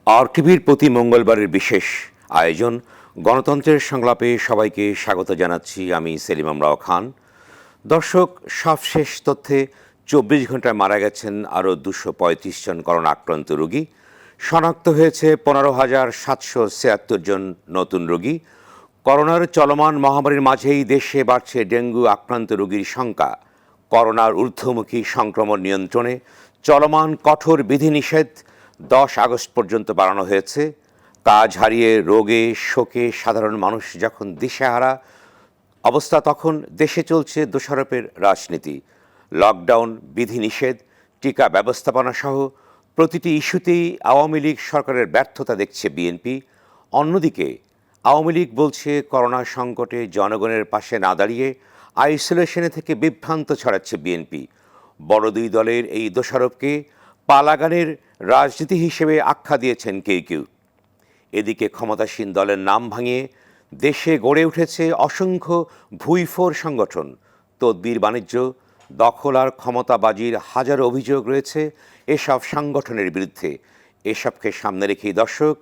আর টিভির প্রতি মঙ্গলবারের বিশেষ আয়োজন গণতন্ত্রের সংলাপে সবাইকে স্বাগত জানাচ্ছি। আমি সেলিম আমরাও খান। দর্শক, সবশেষ তথ্যে ২৪ ঘন্টায় মারা গেছেন আরও ২৩৫ জন করোনা আক্রান্ত রোগী। শনাক্ত হয়েছে ১৫,৭৭৬ জন নতুন রোগী। করোনার চলমান মহামারীর মাঝেই দেশে বাড়ছে ডেঙ্গু আক্রান্ত রোগীর সংখ্যা। করোনার ঊর্ধ্বমুখী সংক্রমণ নিয়ন্ত্রণে চলমান কঠোর বিধিনিষেধ ১০ আগস্ট পর্যন্ত বাড়ানো হয়েছে। কাজ হারিয়ে রোগে শোকে সাধারণ মানুষ যখন দিশেহারা অবস্থা, তখন দেশে চলছে দোষারোপের রাজনীতি। লকডাউন, বিধিনিষেধ, টিকা ব্যবস্থাপনা সহ প্রতিটি ইস্যুতেই আওয়ামী লীগ সরকারের ব্যর্থতা দেখছে বিএনপি। অন্যদিকে আওয়ামী লীগ বলছে করোনা সংকটে জনগণের পাশে না দাঁড়িয়ে আইসোলেশনে থেকে বিভ্রান্ত ছড়াচ্ছে বিএনপি। বড় দুই দলের এই দোষারোপকে পালাগানের রাজনীতি হিসেবে আখ্যা দিয়েছেন কেউ কেউ। এদিকে ক্ষমতাসীন দলের নাম ভাঙিয়ে দেশে গড়ে উঠেছে অসংখ্য ভুইফোর সংগঠন। তদবির বাণিজ্য, দখল আর ক্ষমতাবাজির হাজারো অভিযোগ রয়েছে এসব সংগঠনের বিরুদ্ধে। এসবকে সামনে রেখেই দর্শক,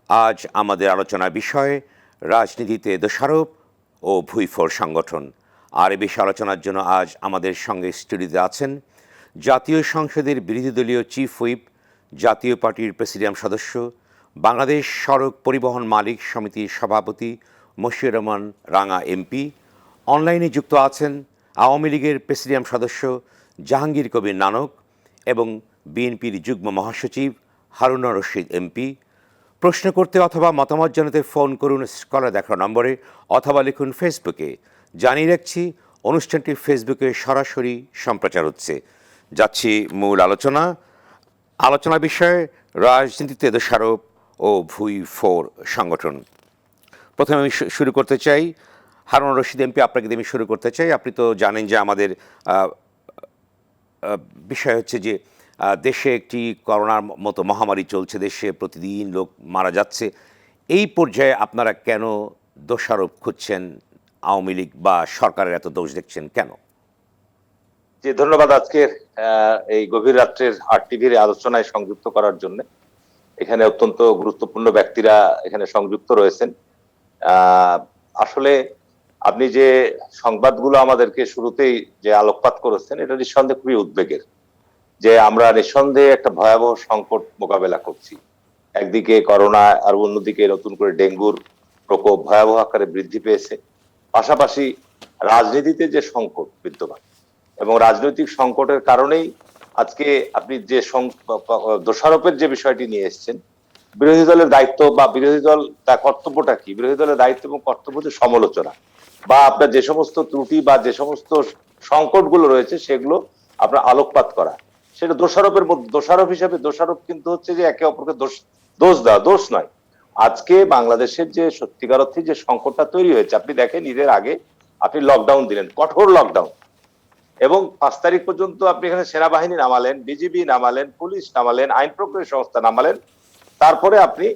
আজ আমাদের আলোচনার বিষয় রাজনীতিতে দোষারোপ ও ভুইফোর সংগঠন। আর এ বিষয়ে আলোচনার জন্য আজ আমাদের সঙ্গে স্টুডিওতে আছেন জাতীয় সংসদের বিরোধী দলীয় চিফ হুইপ, জাতীয় পার্টির প্রেসিডিয়াম সদস্য, বাংলাদেশ সড়ক পরিবহন মালিক সমিতির সভাপতি মশিউর রহমান রাঙা এমপি। অনলাইনে যুক্ত আছেন আওয়ামী লীগের প্রেসিডিয়াম সদস্য জাহাঙ্গীর কবির নানক এবং বিএনপির যুগ্ম মহাসচিব হারুনুর রশিদ এমপি। প্রশ্ন করতে অথবা মতামত জানাতে ফোন করুন স্ক্রিনে দেখা নম্বরে অথবা লিখুন ফেসবুকে। জানিয়ে রাখছি, অনুষ্ঠানটি ফেসবুকে সরাসরি সম্প্রচার হচ্ছে। যাচ্ছি মূল আলোচনা বিষয়ে রাজনীতিতে দোষারোপ ও ভুইফোর সংগঠন। প্রথমে আমি শুরু করতে চাই হারুনুর রশিদ এমপি, আপনাকে দিয়ে আমি শুরু করতে চাই। আপনি তো জানেন যে আমাদের বিষয় হচ্ছে যে দেশে একটি করোনার মতো মহামারী চলছে, দেশে প্রতিদিন লোক মারা যাচ্ছে। এই পর্যায়ে আপনারা কেন দোষারোপ খুঁজছেন? আওয়ামী লীগ বা সরকারের এত দোষ দেখছেন কেন? জি, ধন্যবাদ আজকের এই গভীর রাত্রের আর টিভির আলোচনায় সংযুক্ত করার জন্য। এখানে অত্যন্ত গুরুত্বপূর্ণ ব্যক্তিরা এখানে সংযুক্ত রয়েছেন। আসলে আপনি যে সংবাদগুলো আমাদেরকে শুরুতেই যে আলোকপাত করেছেন, এটা নিঃসন্দেহে খুবই উদ্বেগের। যে আমরা নিঃসন্দেহে একটা ভয়াবহ সংকট মোকাবেলা করছি। একদিকে করোনা, আর অন্যদিকে নতুন করে ডেঙ্গুর প্রকোপ ভয়াবহ আকারে বৃদ্ধি পেয়েছে। পাশাপাশি রাজনীতিতে যে সংকট বিদ্যমান এবং রাজনৈতিক সংকটের কারণেই আজকে আপনি যে দোষারোপের যে বিষয়টি নিয়ে এসেছেন, বিরোধী দলের দায়িত্ব বা বিরোধী দল তার কর্তব্যটা কি, বিরোধী দলের দায়িত্ব এবং কর্তব্য হচ্ছে সমালোচনা, বা আপনার যে সমস্ত ত্রুটি বা যে সমস্ত সংকটগুলো রয়েছে সেগুলো আপনার আলোকপাত করা। সেটা দোষারোপের মধ্যে দোষারোপ হিসাবে, দোষারোপ কিন্তু হচ্ছে যে একে অপরকে দোষ দেওয়া, দোষ নয়। আজকে বাংলাদেশের যে সত্যিকার অর্থে যে সংকটটা তৈরি হয়েছে, আপনি দেখেন ঈদের আগে আপনি লকডাউন দিলেন, কঠোর লকডাউন, এবং 5 তারিখ পর্যন্ত আপনি এখানে সেনাবাহিনী নামালেন, বিজিবি নামালেন, পুলিশ নামালেন, আইন প্রক্রিয়া সংস্থা নামালেন। তারপরে আপনি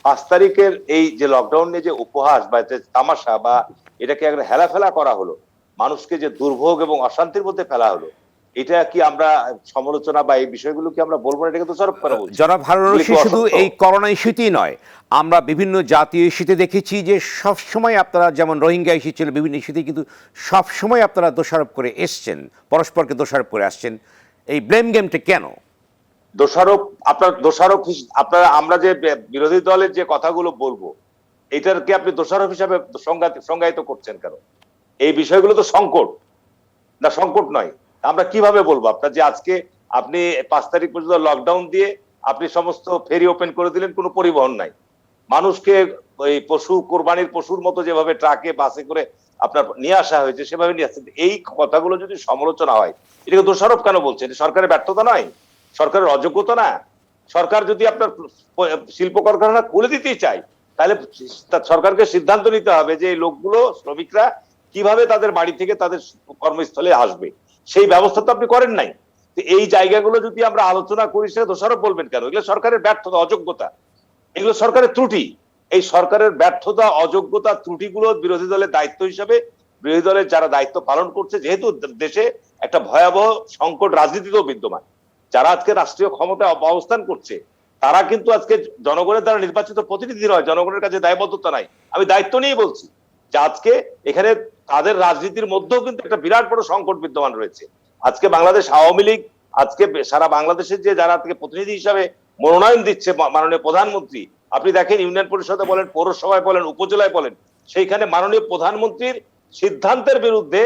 5 তারিখের এই যে লকডাউন নিয়ে যে উপহাস বা যে তামাশা বা এটাকে একটা হেলাফেলা করা হলো, মানুষকে যে দুর্ভোগ এবং অশান্তির মধ্যে ফেলা হলো, এটা কি আমরা সমালোচনা বা এই বিষয়গুলো কি আমরা বলবো না? এটাকে দোষারোপ করা বলছি। জনাব হারুনুর রশিদ, শুধু এই করোনা ইস্যুতেই নয়, আমরা বিভিন্ন জাতীয় ইস্যুতে দেখেছি যে সবসময় আপনারা, যেমন রোহিঙ্গা ইস্যু ছিল, বিভিন্ন ইস্যুতে কিন্তু সবসময় আপনারা দোষারোপ করে এসছেন, পরস্পরকে দোষারোপ করে আসছেন। এই ব্লেম গেমটা কেন? দোষারোপ আপনারা আমরা যে বিরোধী দলের যে কথাগুলো বলবো, এটাকে আপনি দোষারোপ হিসাবে সংজ্ঞায়িত করছেন কেন? এই বিষয়গুলো তো সংকট না, সংকট নয়। আমরা কিভাবে বলবো আপনার যে আজকে আপনি 5 তারিখ পর্যন্ত লকডাউন দিয়ে আপনি সমস্ত ফেরি ওপেন করে দিলেন, কোনো পরিবহন নাই, মানুষকে ওই পশু, কোরবানির পশুর মতো যেভাবে ট্রাকে বাসে করে আপনার নিয়ে আসা হয়েছে সেভাবে নিয়ে আসছেন। এই কথাগুলো যদি সমালোচনা হয়, এটাকে দোষারোপ কেন বলছেন? সরকারের ব্যর্থতা নয়, সরকারের অযোগ্যতা না। সরকার যদি আপনার শিল্প কারখানা খুলে দিতেই চায়, তাহলে সরকারকে সিদ্ধান্ত নিতে হবে যে এই লোকগুলো, শ্রমিকরা কিভাবে তাদের বাড়ি থেকে তাদের কর্মস্থলে আসবে, সেই ব্যবস্থা তো আপনি করেন নাই। এই জায়গাগুলো যদি আমরা আলোচনা করি, সেটা দোষারোপ বলবেন কেন? এগুলো সরকারের ব্যর্থতা, অযোগ্যতা, এগুলো সরকারের ত্রুটি। এই সরকারের ব্যর্থতা, অযোগ্যতা, ত্রুটিগুলো বিরোধী দলের দায়িত্ব হিসাবে, বিরোধী দলের যারা দায়িত্ব পালন করছে, যেহেতু দেশে একটা ভয়াবহ সংকট রাজনীতিতেও বিদ্যমান, যারা আজকে রাষ্ট্রীয় ক্ষমতায় অবস্থান করছে, তারা কিন্তু আজকে জনগণের দ্বারা নির্বাচিত প্রতিনিধি নয়, জনগণের কাছে দায়বদ্ধতা নাই। আমি দায়িত্ব নিয়েই বলছি যে আজকে এখানে তাদের রাজনীতির মধ্যেও কিন্তু একটা বিরাট বড় সংকট বিদ্যমান রয়েছে। আজকে বাংলাদেশ আওয়ামী লীগ আজকে সারা বাংলাদেশের যে যারা আজকে প্রতিনিধি হিসাবে মনোনয়ন দিচ্ছে মাননীয় প্রধানমন্ত্রী, আপনি দেখেন ইউনিয়ন পরিষদে বলেন, পৌরসভায় বলেন, উপজেলায় বলেন, সেইখানে মাননীয় প্রধানমন্ত্রীর সিদ্ধান্তের বিরুদ্ধে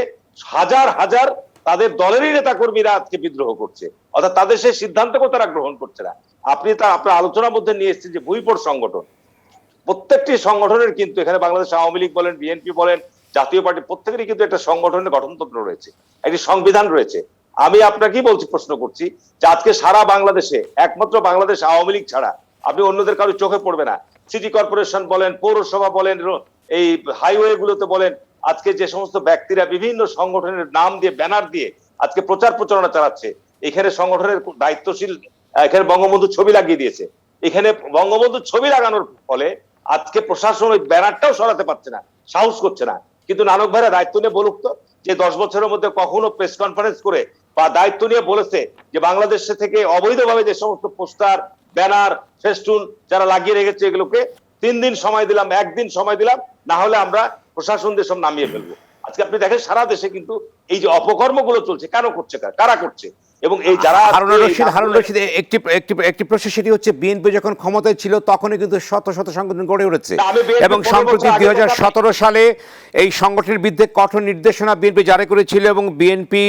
হাজার হাজার তাদের দলেরই নেতা কর্মীরা আজকে বিদ্রোহ করছে, অর্থাৎ তাদের সেই সিদ্ধান্তকেও তারা গ্রহণ করছে না। আপনি তা আপনার আলোচনার মধ্যে নিয়ে এসেছেন যে ভুইপোর সংগঠন, প্রত্যেকটি সংগঠনের কিন্তু এখানে বাংলাদেশ আওয়ামী লীগ বলেন, বিএনপি বলেন, জাতীয় পার্টি, প্রত্যেকেরই কিন্তু একটা সংগঠনের গঠনতন্ত্র রয়েছে, একটি সংবিধান রয়েছে। আমি আপনাকেই বলছি, প্রশ্ন করছি যে আজকে সারা বাংলাদেশে একমাত্র বাংলাদেশ আওয়ামী লীগ ছাড়া আপনি অন্যদের কারো চোখে পড়বে না। সিটি কর্পোরেশন বলেন, পৌরসভা বলেন, এই হাইওয়ে গুলোতে বলেন, আজকে যে সমস্ত ব্যক্তিরা বিভিন্ন সংগঠনের নাম দিয়ে ব্যানার দিয়ে আজকে প্রচার প্রচারণা চালাচ্ছে, এখানে সংগঠনের দায়িত্বশীল এখানে বঙ্গবন্ধুর ছবি লাগিয়ে দিয়েছে। এখানে বঙ্গবন্ধুর ছবি লাগানোর ফলে আজকে প্রশাসন ওই ব্যানারটাও সরাতে পারছে না, সাহস করছে না। কিন্তু নানক ভাইরা দায়িত্ব নিয়ে বলুক তো, যে 10 বছরের মধ্যে কখনো প্রেস কনফারেন্স করে বা দায়িত্ব নিয়ে বলেছে যে বাংলাদেশ থেকে অবৈধভাবে যে সমস্ত পোস্টার, ব্যানার, ফেস্টুন যারা লাগিয়ে রেখেছে এগুলোকে 3 দিন সময় দিলাম, 1 দিন সময় দিলাম, না হলে আমরা প্রশাসন দিয়ে সব নামিয়ে ফেলবো। আজকে আপনি দেখেন সারা দেশে কিন্তু এই যে অপকর্মগুলো চলছে, কেন করছে, কারা করছে? এবং এই যারা হারুন রশিদ একটি একটি একটি প্রশ্ন, সেটি হচ্ছে বিএনপি যখন ক্ষমতায় ছিল তখনই কিন্তু শত শত সংগঠন গড়ে উঠেছে এবং সম্প্রতি 2017 সালে এই সংগঠনের বিরুদ্ধে কঠোর নির্দেশনা বিএনপি জারি করেছিল এবং বিএনপি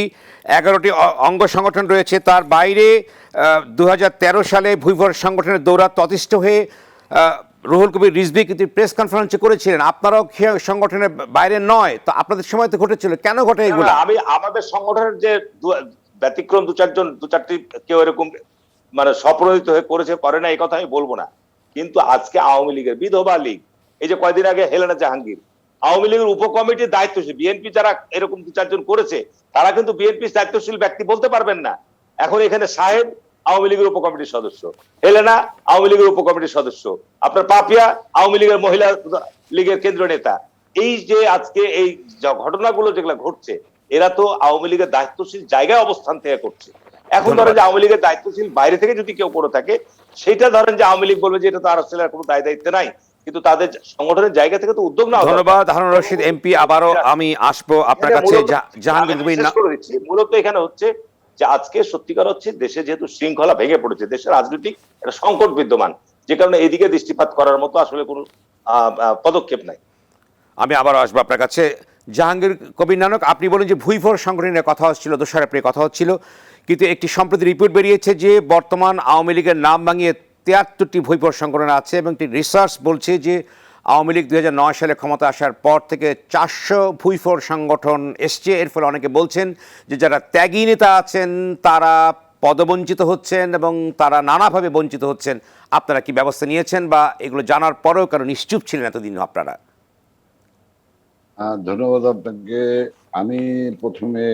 11টি অঙ্গ সংগঠন রয়েছে। তার বাইরে 2013 সালে ভুইভর সংগঠনের দৌরাত্ম অতিষ্ঠ হয়ে রুহুল কবির রিজভী কিন্তু প্রেস কনফারেন্স করেছিলেন। আপনারাও সংগঠনের বাইরে নয়, তো আপনাদের সময় তো ঘটেছিল, কেন ঘটে এগুলো? আমি আমাদের সংগঠনের যে ব্যতিক্রম দু চারটি কেউ এরকম মানে স্বপ্রণোদিত হয়ে করেছে, করে না, এই কথা আমি বলবো না। কিন্তু আজকে আওয়ামী লীগের বিধবা লীগ, এই যে কয়দিন আগে হেলেনা জাহাঙ্গীর, আওয়ামী লীগের উপকমিটির দায়িত্বশীল, বিএনপি যারা এরকম 2-4 জন করেছে তারা কিন্তু বিএনপির দায়িত্বশীল ব্যক্তি বলতে পারবেন না। এখন এখানে সাহেব আওয়ামী লীগের উপকমিটির সদস্য, হেলেনা আওয়ামী লীগের উপকমিটির সদস্য, আপনার পাপিয়া আওয়ামী লীগের মহিলা লীগের কেন্দ্রীয় নেতা। এই যে আজকে এই ঘটনাগুলো যেগুলো ঘটছে, এরা তো আওয়ামী লীগের দায়িত্বশীল জায়গায় অবস্থান থেকে করছে। এখন ধরেন যে আওয়ামী লীগের দায়িত্বশীল বাইরে থেকে যদি কেউ করে থাকে, সেটা ধরেন যে আওয়ামী লীগ বলবে যে এটা তো আর কোনো দায় দায়িত্ব নাই, কিন্তু তাদের সংগঠনের জায়গা থেকে তো উদ্যোগ নেওয়া। ধন্যবাদ হারুন রশিদ এমপি, আবারও আমি আসবো আপনার কাছে। জাহাঙ্গীর কবির, মূলত এখানে হচ্ছে যে আজকে সত্যিকার হচ্ছে দেশে যেহেতু শৃঙ্খলা ভেঙে পড়েছে, দেশের রাজনৈতিক একটা সংকট বিদ্যমান, যে কারণে এদিকে দৃষ্টিপাত করার মতো আসলে কোনো পদক্ষেপ নাই। আমি আবার আসবো আপনার কাছে। জাহাঙ্গীর কবির নানক, আপনি বলেন যে ভুইভর সংগঠনের কথা হচ্ছিল, 2 এপ্রিল কথা হচ্ছিল, কিন্তু একটি সম্প্রতি রিপোর্ট বেরিয়েছে যে বর্তমান আওয়ামী লীগের নাম ভাঙিয়ে 73টি ভুইভর সংগঠন আছে এবং একটি রিসার্চ বলছে যে আওয়ামী লীগ 2009 সালে ক্ষমতা আসার পর থেকে 400 ভুইফোর সংগঠন এসছে। এর ফলে অনেকে বলছেন যে যারা ত্যাগী নেতা আছেন তারা পদবঞ্চিত হচ্ছেন এবং তারা নানাভাবে বঞ্চিত হচ্ছেন। আপনারা কি ব্যবস্থা নিয়েছেন বা এগুলো জানার পরেও কারণ নিশ্চুপ ছিলেন এতদিন আপনারা? ধন্যবাদ আপনাকে। আমি প্রথমে,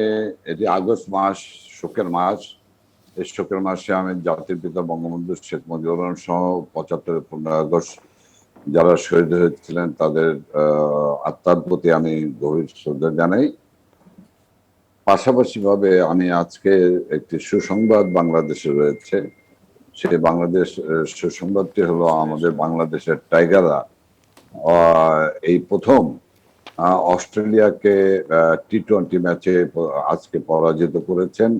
এটি আগস্ট মাস, শোকের মাস। এই শোকের মাসে আমি জাতির পিতা বঙ্গবন্ধু শেখ মুজিবুর রহমান সহ 75 15 আগস্ট যারা শহীদ হয়েছিলেন তাদের আত্মার প্রতি আমি গভীর শ্রদ্ধা জানাই। পাশাপাশি ভাবে আমি আজকে একটি সুসংবাদ বাংলাদেশে রয়েছে। সেই বাংলাদেশ সুসংবাদটি হলো আমাদের বাংলাদেশের টাইগাররা এই প্রথম অস্ট্রেলিয়াকে টি-20 ম্যাচে আজকে পরাজিত করেছেন,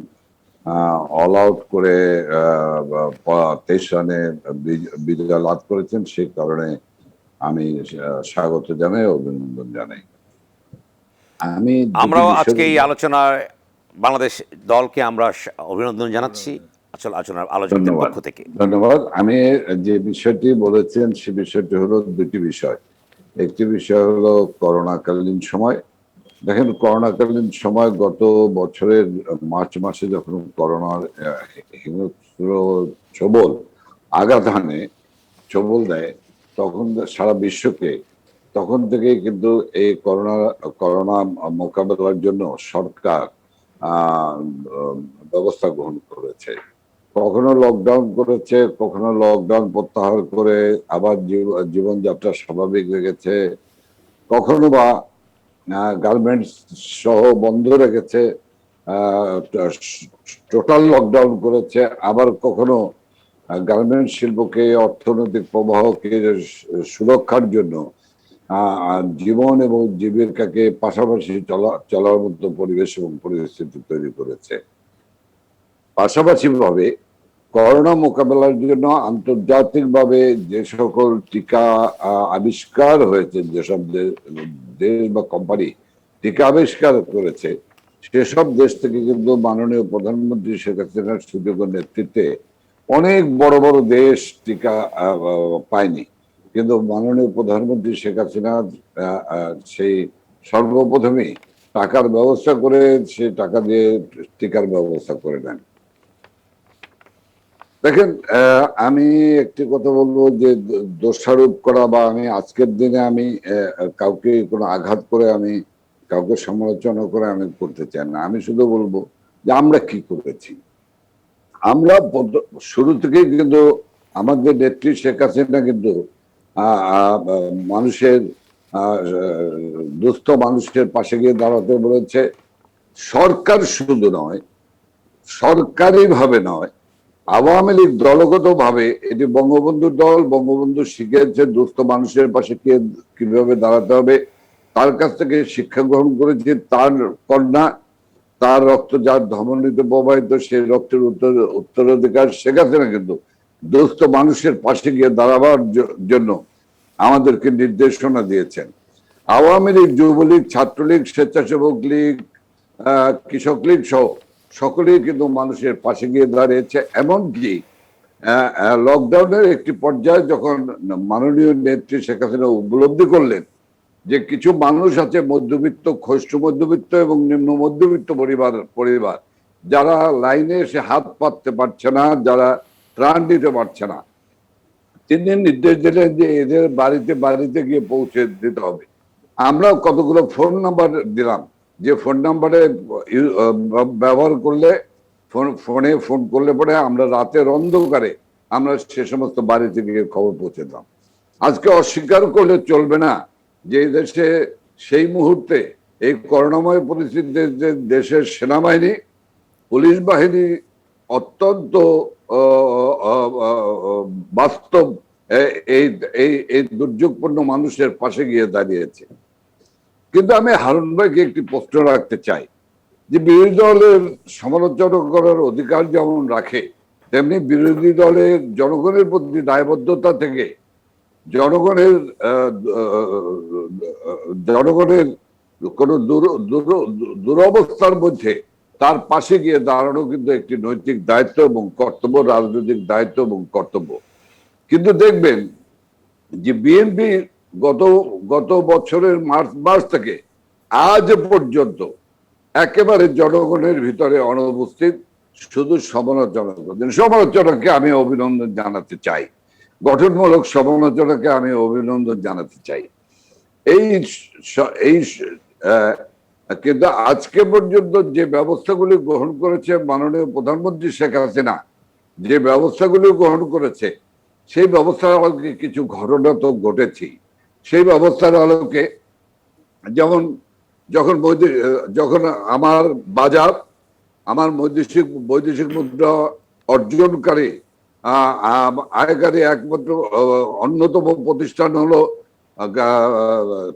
অল আউট করে 23 রানে বিজয় লাভ করেছেন। সেই কারণে আমি স্বাগত জানাই, অভিনন্দন জানাই। আমরাও আজকে এই আলোচনায় বাংলাদেশ দলকে আমরা অভিনন্দন জানাচ্ছি আলোচনার পক্ষ থেকে। ধন্যবাদ। আমি যে বিষয়টি বলেছেন সে বিষয়টি হলো দুটি বিষয়। একটি বিষয় হলো করোনাকালীন সময়। দেখেন, করোনাকালীন সময় গত বছরের মার্চ মাসে যখন করোনার হিংস্র ছবল আঘাত হানে, ছবল দেয়, তখন সারা বিশ্বকে, তখন থেকে কিন্তু এই করোনা মোকাবেলার জন্য সরকার ব্যবস্থা গ্রহণ করেছে। কখনো লকডাউন করেছে, কখনো লকডাউন প্রত্যাহার করে আবার জীবনযাত্রা স্বাভাবিক রেখেছে, কখনো বা গার্মেন্টস সহ বন্ধ রেখেছে, টোটাল লকডাউন করেছে, আবার কখনো গার্মেন্টস শিল্পকে, অর্থনৈতিক প্রবাহকে সুরক্ষার জন্য জীবন এবং জীবিকাকে পাশাপাশি চলার মতো পরিবেশ এবং পরিস্থিতি তৈরি করেছে। পাশাপাশি ভাবে করোনা মোকাবেলার জন্য আন্তর্জাতিকভাবে যে সকল টিকা আবিষ্কার হয়েছে, যেসব দেশ বা কোম্পানি টিকা আবিষ্কার করেছে, সেসব দেশ থেকে কিন্তু মাননীয় প্রধানমন্ত্রী শেখ হাসিনার সুযোগ্য নেতৃত্বে অনেক বড় বড় দেশ টিকা পায়নি। কিন্তু মাননীয় প্রধানমন্ত্রী শেখ হাসিনা সেই সর্বপ্রথমেই টাকার ব্যবস্থা করে, সে টাকা দিয়ে টিকার ব্যবস্থা করে নেন। দেখেন, আমি একটি কথা বলবো যে দোষারোপ করা বা আমি আজকের দিনে আমি কাউকে কোনো আঘাত করে আমি কাউকে সমালোচনা করে আমি করতে চাই না। আমি শুধু বলবো যে আমরা কি করেছি। আমরা শুরু থেকেই কিন্তু আমাদের নেত্রী শেখ হাসিনা কিন্তু মানুষের দুস্থ মানুষের পাশে গিয়ে দাঁড়াতে বলেছে। সরকার শুধু নয়, সরকারি ভাবে নয়, আওয়ামী লীগ দলগত ভাবে এটি বঙ্গবন্ধুর দল, বঙ্গবন্ধু শিখিয়েছে দুস্থ মানুষের পাশে কিভাবে দাঁড়াতে হবে। তার কাছ থেকে শিক্ষা গ্রহণ করেছে। তার কন্যা, তার রক্ত যার ধমনীতে প্রবাহিত, সেই রক্তের উত্তরাধিকার শেখ হাসিনা কিন্তু দুস্থ মানুষের পাশে গিয়ে দাঁড়াবার জন্য আমাদেরকে নির্দেশনা দিয়েছেন। আওয়ামী লীগ, যুবলীগ, ছাত্রলীগ, স্বেচ্ছাসেবক লীগ, কৃষক লীগ সহ সকলেই কিন্তু মানুষের পাশে গিয়ে দাঁড়িয়েছে। এমনকি লকডাউনের একটি পর্যায়ে যখন মাননীয় নেত্রী শেখ হাসিনা উপলব্ধি করলেন যে কিছু মানুষ আছে মধ্যবিত্ত, খস্য মধ্যবিত্ত এবং নিম্ন মধ্যবিত্ত পরিবার যারা লাইনে এসে হাত পাততে পারছে না, যারা ত্রাণ দিতে পারছে না, তিনি নির্দেশ দিলেন যে এদের বাড়িতে বাড়িতে গিয়ে পৌঁছে দিতে হবে। আমরা কতগুলো ফোন নাম্বার দিলাম, যে ফোন নাম্বারে ব্যবহার করলে, ফোনে ফোন করলে পরে আমরা রাতের অন্ধকারে আমরা সে সমস্ত বাড়িতে গিয়ে খবর পৌঁছে দিলাম। আজকে অস্বীকার করলে চলবে না যে দেশে সেই মুহূর্তে এই করোনাময় পরিস্থিতিতে যে দেশের সেনাবাহিনী, পুলিশ বাহিনী অত্যন্ত বাস্তব এই দুর্যোগপূর্ণ মানুষের পাশে গিয়ে দাঁড়িয়েছে। কিন্তু আমি হারুন ভাইকে একটি প্রশ্ন রাখতে চাই যে বিরোধী দলের সমালোচনা করার অধিকার যেমন রাখে, তেমনি বিরোধী দলের জনগণের প্রতি দায়বদ্ধতা থেকে জনগণের কোন দুরবস্থার মধ্যে তার পাশে গিয়ে দাঁড়ানো কিন্তু একটি নৈতিক দায়িত্ব এবং কর্তব্য, রাজনৈতিক দায়িত্ব এবং কর্তব্য। কিন্তু দেখবেন যে বিএনপি গত বছরের মার্চ মাস থেকে আজ পর্যন্ত একেবারে জনগণের ভিতরে অনুপস্থিত, শুধু সমালোচনা করছেন। সমালোচনাকে আমি অভিনন্দন জানাতে চাই, গঠনমূলক সমালোচনাকে আমি অভিনন্দন জানাতে চাই। এই কিন্তু আজকে পর্যন্ত যে ব্যবস্থাগুলি গ্রহণ করেছে মাননীয় প্রধানমন্ত্রী শেখ হাসিনা, যে ব্যবস্থাগুলি গ্রহণ করেছে, সেই ব্যবস্থার আলোকে কিছু ঘটনা তো ঘটেছি। সেই ব্যবস্থার আলোকে যেমন যখন আমার বাজার, আমার বৈদেশিক মুদ্রা অর্জনকারী আয়কারী একমাত্র অন্যতম প্রতিষ্ঠান হলো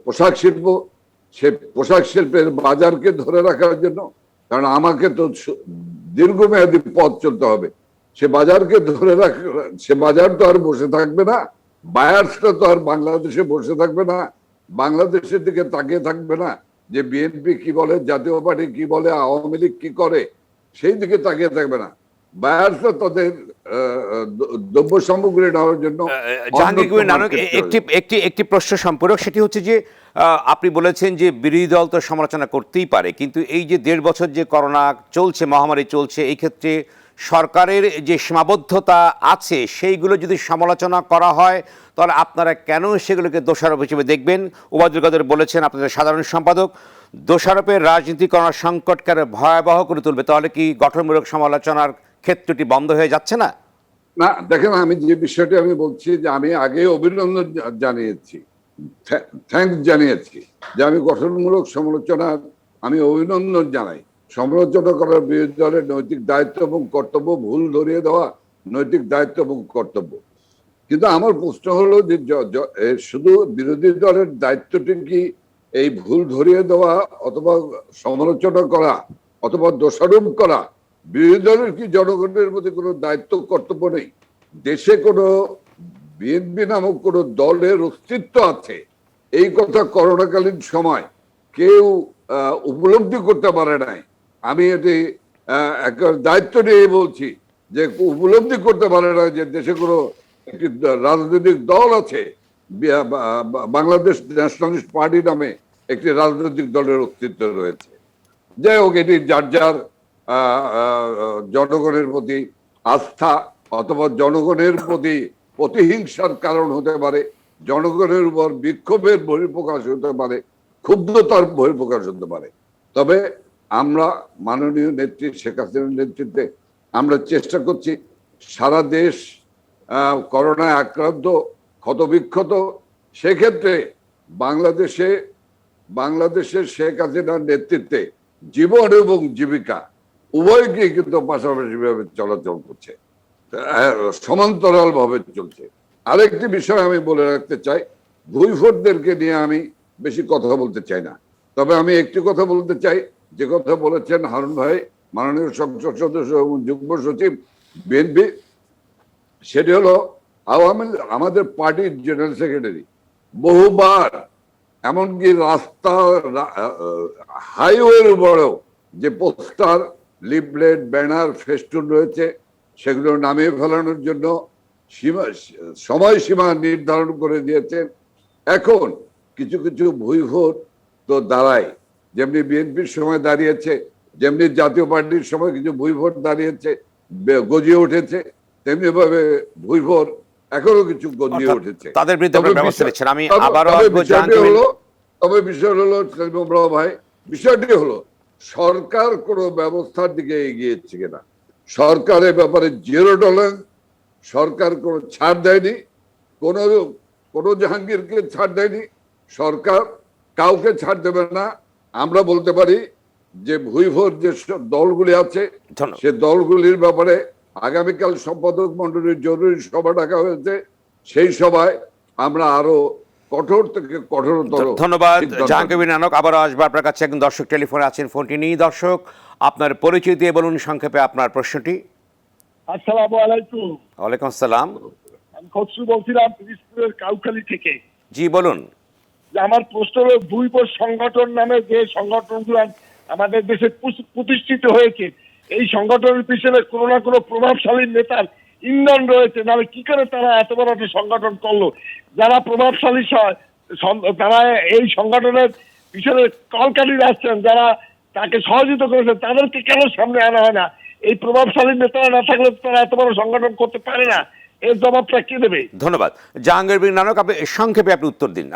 পোশাক শিল্প। সে পোশাক শিল্পের বাজারকে ধরে রাখার জন্য, কারণ আমাকে তো দীর্ঘমেয়াদী পথ চলতে হবে, সে বাজারকে ধরে সে বাজার তো আর বসে থাকবে না, বায়ার্সটা তো আর বাংলাদেশে বসে থাকবে না, বাংলাদেশের দিকে তাকিয়ে থাকবে না যে বিএনপি কি বলে, জাতীয় পার্টি কি বলে, আওয়ামী লীগ কি করে, সেই দিকে তাকিয়ে থাকবে না। বায়ার্সটা তাদের দ্রব্য সামগ্রী নেওয়ার জন্য। একটি প্রশ্ন সম্পূরক, সেটি হচ্ছে যে আপনি বলেছেন যে বিরোধী দল তো সমালোচনা করতেই পারে, কিন্তু এই যে 1.5 বছর যে করোনা চলছে, মহামারী চলছে, এই ক্ষেত্রে সরকারের যে সীমাবদ্ধতা আছে সেইগুলো যদি সমালোচনা করা হয় তাহলে আপনারা কেন সেগুলোকে দোষারোপ হিসেবে দেখবেন? ওবায়দুল কাদের বলেছেন, আপনাদের সাধারণ সম্পাদক, দোষারোপের রাজনীতি করার সংকটকে ভয়াবহ করে তুলবে। তাহলে কি গঠনমূলক সমালোচনার ক্ষেত্রটি বন্ধ হয়ে যাচ্ছে না? না, দেখেন, আমি যে বিষয়টি আমি বলছি যে আমি আগে অভিনন্দন জানিয়েছি, থ্যাঙ্কস জানিয়েছি যে আমি গঠনমূলক সমালোচনার আমি অভিনন্দন জানাই। সমালোচনা করার বিরোধী দলের নৈতিক দায়িত্ব এবং কর্তব্য, ভুল ধরিয়ে দেওয়া নৈতিক দায়িত্ব এবং কর্তব্য। কিন্তু আমার প্রশ্ন হলো যে শুধু বিরোধী দলের দায়িত্বটি কি এই ভুল ধরিয়ে দেওয়া অথবা সমালোচনা করা অথবা দোষারোপ করা? বিরোধী দলের কি জনগণের প্রতি কোনো দায়িত্ব কর্তব্য নেই? দেশে কোনো বিএনপি নামক কোনো দলের অস্তিত্ব আছে, এই কথা করোনাকালীন সময় কেউ উপলব্ধি করতে পারে নাই। আমি এটি একটা দায়িত্ব নিয়ে বলছি যে উপলব্ধি করতে পারে না যে দেশে কোনো একটি রাজনৈতিক দল আছে, বাংলাদেশ ন্যাশনালিস্ট পার্টি নামে একটি রাজনৈতিক দলের অস্তিত্ব রয়েছে। যাই হোক, এটি যার যার জনগণের প্রতি আস্থা অথবা জনগণের প্রতি প্রতিহিংসার কারণ হতে পারে, জনগণের উপর বিক্ষোভের বহিঃপ্রকাশ হতে পারে, ক্ষুব্ধতার বহিঃপ্রকাশ হতে পারে। তবে আমরা মাননীয় নেত্রী শেখ হাসিনার নেতৃত্বে আমরা চেষ্টা করছি, সারা দেশ করোনায় আক্রান্ত, ক্ষতবিক্ষত। সেক্ষেত্রে বাংলাদেশের শেখ হাসিনার নেতৃত্বে জীবন এবং জীবিকা উভয়কে কিন্তু পাশাপাশি ভাবে চলাচল করছে, সমান্তরাল ভাবে চলছে। আরেকটি বিষয় আমি বলে রাখতে চাই, ভূইফোরদেরকে নিয়ে আমি বেশি কথা বলতে চাই না, তবে আমি একটি কথা বলতে চাই, যে কথা বলেছেন হারুন ভাই, মাননীয় সংসদ সদস্য এবং যুগ্ম সচিব বিএনপি, সেটি হলো আমাদের পার্টির জেনারেল সেক্রেটারি বহুবার, এমনকি রাস্তা হাইওয়ের উপরেও যে পোস্টার, লিফলেট, ব্যানার, ফেস্টুন রয়েছে, সেগুলো নামিয়ে ফেলানোর জন্য সময়সীমা নির্ধারণ করে দিয়েছেন। এখন কিছু কিছু ভুইফোর তো দাঁড়ায়, যেমনি বিএনপির সময় দাঁড়িয়েছে, যেমনি জাতীয় পার্টির সময় কিছু ভুইফোর দাঁড়িয়েছে, গজিয়ে উঠেছে, তেমনি ভাবে ভুইফোর এখনো কিছু গজিয়ে উঠেছে। তাদের বিরুদ্ধে ব্যবস্থা নিচ্ছেন। আমি আবারও তবে বিষয় হলো ভাই, বিষয়টি হলো সরকার কোনো ব্যবস্থার দিকে এগিয়েছে কিনা। সরকারের ব্যাপারে জিরো টলারেন্স, সরকার কোনো ছাড় দেয়নি, কোনো জাহাঙ্গীরকে ছাড় দেয়নি, সরকার কাউকে ছাড় দেবে না। আমরা বলতে পারি যে ভুইফোর যে দলগুলি আছে, সে দলগুলির ব্যাপারে আগামীকাল সম্পাদক মন্ডলীর জরুরি সভা ডাকা হয়েছে, সেই সভায় আমরা আরো কঠোর থেকে কঠোরতর। ধন্যবাদ জাহাঙ্গীর নানক। আবারও আসবো আপনার কাছে। একজন দর্শক টেলিফোনে আছেন, ফোনটি নিয়ে। দর্শক, আপনার পরিচয় দিয়ে বলুন সংক্ষেপে আপনার প্রশ্নটি। আসসালামু আলাইকুম। ওয়ালাইকুম আসসালাম। আমি খসরু বলছিলাম পিরিজপুরের কাউখালী থেকে। জি বলুন। আমার প্রশ্ন হলো, ভুইফোর সংগঠন নামে যে সংগঠনগুলো আমাদের দেশে প্রতিষ্ঠিত হয়েছে, এই সংগঠনের পিছনে কোনো না কোনো প্রভাবশালী নেতার ইন্ধন রয়েছে, নাহলে কি করে তারা এত বড় একটা সংগঠন করলো? যারা প্রভাবশালী তারা এই সংগঠনের পিছনে কলকাঠি রাখছেন, যারা তাকে সহযোগিতা করেছেন, তাদেরকে কেন সামনে আনা হয় না? এই প্রভাবশালী নেতারা না থাকলে তারা এত বড় সংগঠন করতে পারে না। এর জবাবটা কে দেবে? ধন্যবাদ জাহাঙ্গীর নানক। আপনি সংক্ষেপে আপনি উত্তর দিন।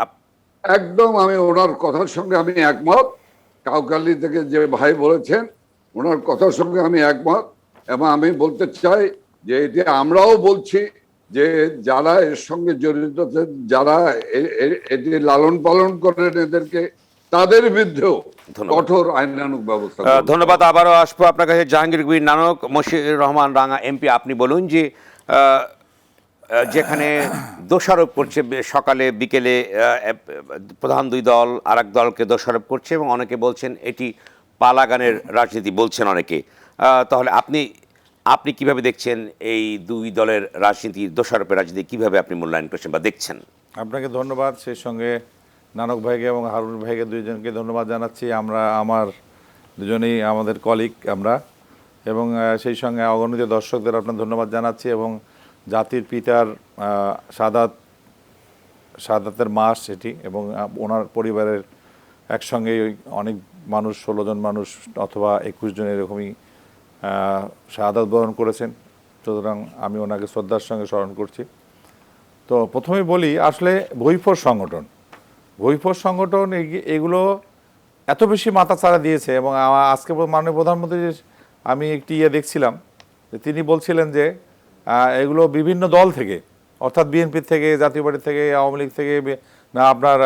একদম আমি ওনার কথার সঙ্গে আমি একমত। কাউখালী থেকে যে ভাই বলেছেন, ওনার কথার সঙ্গে আমি একমত, এবং আমি বলতে চাই যে এটি আমরাও বলছি যে যারা এর সঙ্গে জড়িত, যারা এটি লালন পালন করেন এদেরকে, তাদের বিরুদ্ধেও কঠোর আইনানুগ ব্যবস্থা। ধন্যবাদ। আবারও আসবো আপনার কাছে জাহাঙ্গীর নানক। মশিউর রহমান রাঙা এমপি, আপনি বলুন যে যেখানে দোষারোপ করছে, সকালে বিকেলে প্রধান দুই দল আর এক দলকে দোষারোপ করছে, এবং অনেকে বলছেন এটি পালাগানের রাজনীতি বলছেন অনেকে, তাহলে আপনি কিভাবে দেখছেন এই দুই দলের রাজনীতি, দোষারোপের রাজনীতি কিভাবে আপনি মূল্যায়ন করছেন বা দেখছেন? আপনাকে ধন্যবাদ, সেই সঙ্গে নানক ভাইকে এবং হারুন ভাইকে দুইজনকে ধন্যবাদ জানাচ্ছি। আমার দুজনেই আমাদের কলিগ আমরা, এবং সেই সঙ্গে অগণিত দর্শকদের আপনার ধন্যবাদ জানাচ্ছি। এবং জাতির পিতার শাহাদাতের মাস এটি, এবং ওনার পরিবারের একসঙ্গে অনেক মানুষ, 16 জন মানুষ অথবা 21 জন এরকমই শাহাদাত বরণ করেছেন। সুতরাং আমি ওনাকে শ্রদ্ধার সঙ্গে স্মরণ করছি। তো প্রথমেই বলি, আসলে ভুইফোর সংগঠন এগুলো এত বেশি মাথাচাড়া দিয়েছে। এবং আজকে মাননীয় প্রধানমন্ত্রী, আমি একটি দেখছিলাম যে তিনি বলছিলেন যে এগুলো বিভিন্ন দল থেকে, অর্থাৎ বিএনপি থেকে, জাতীয় পার্টি থেকে, আওয়ামী লীগ থেকে, আপনার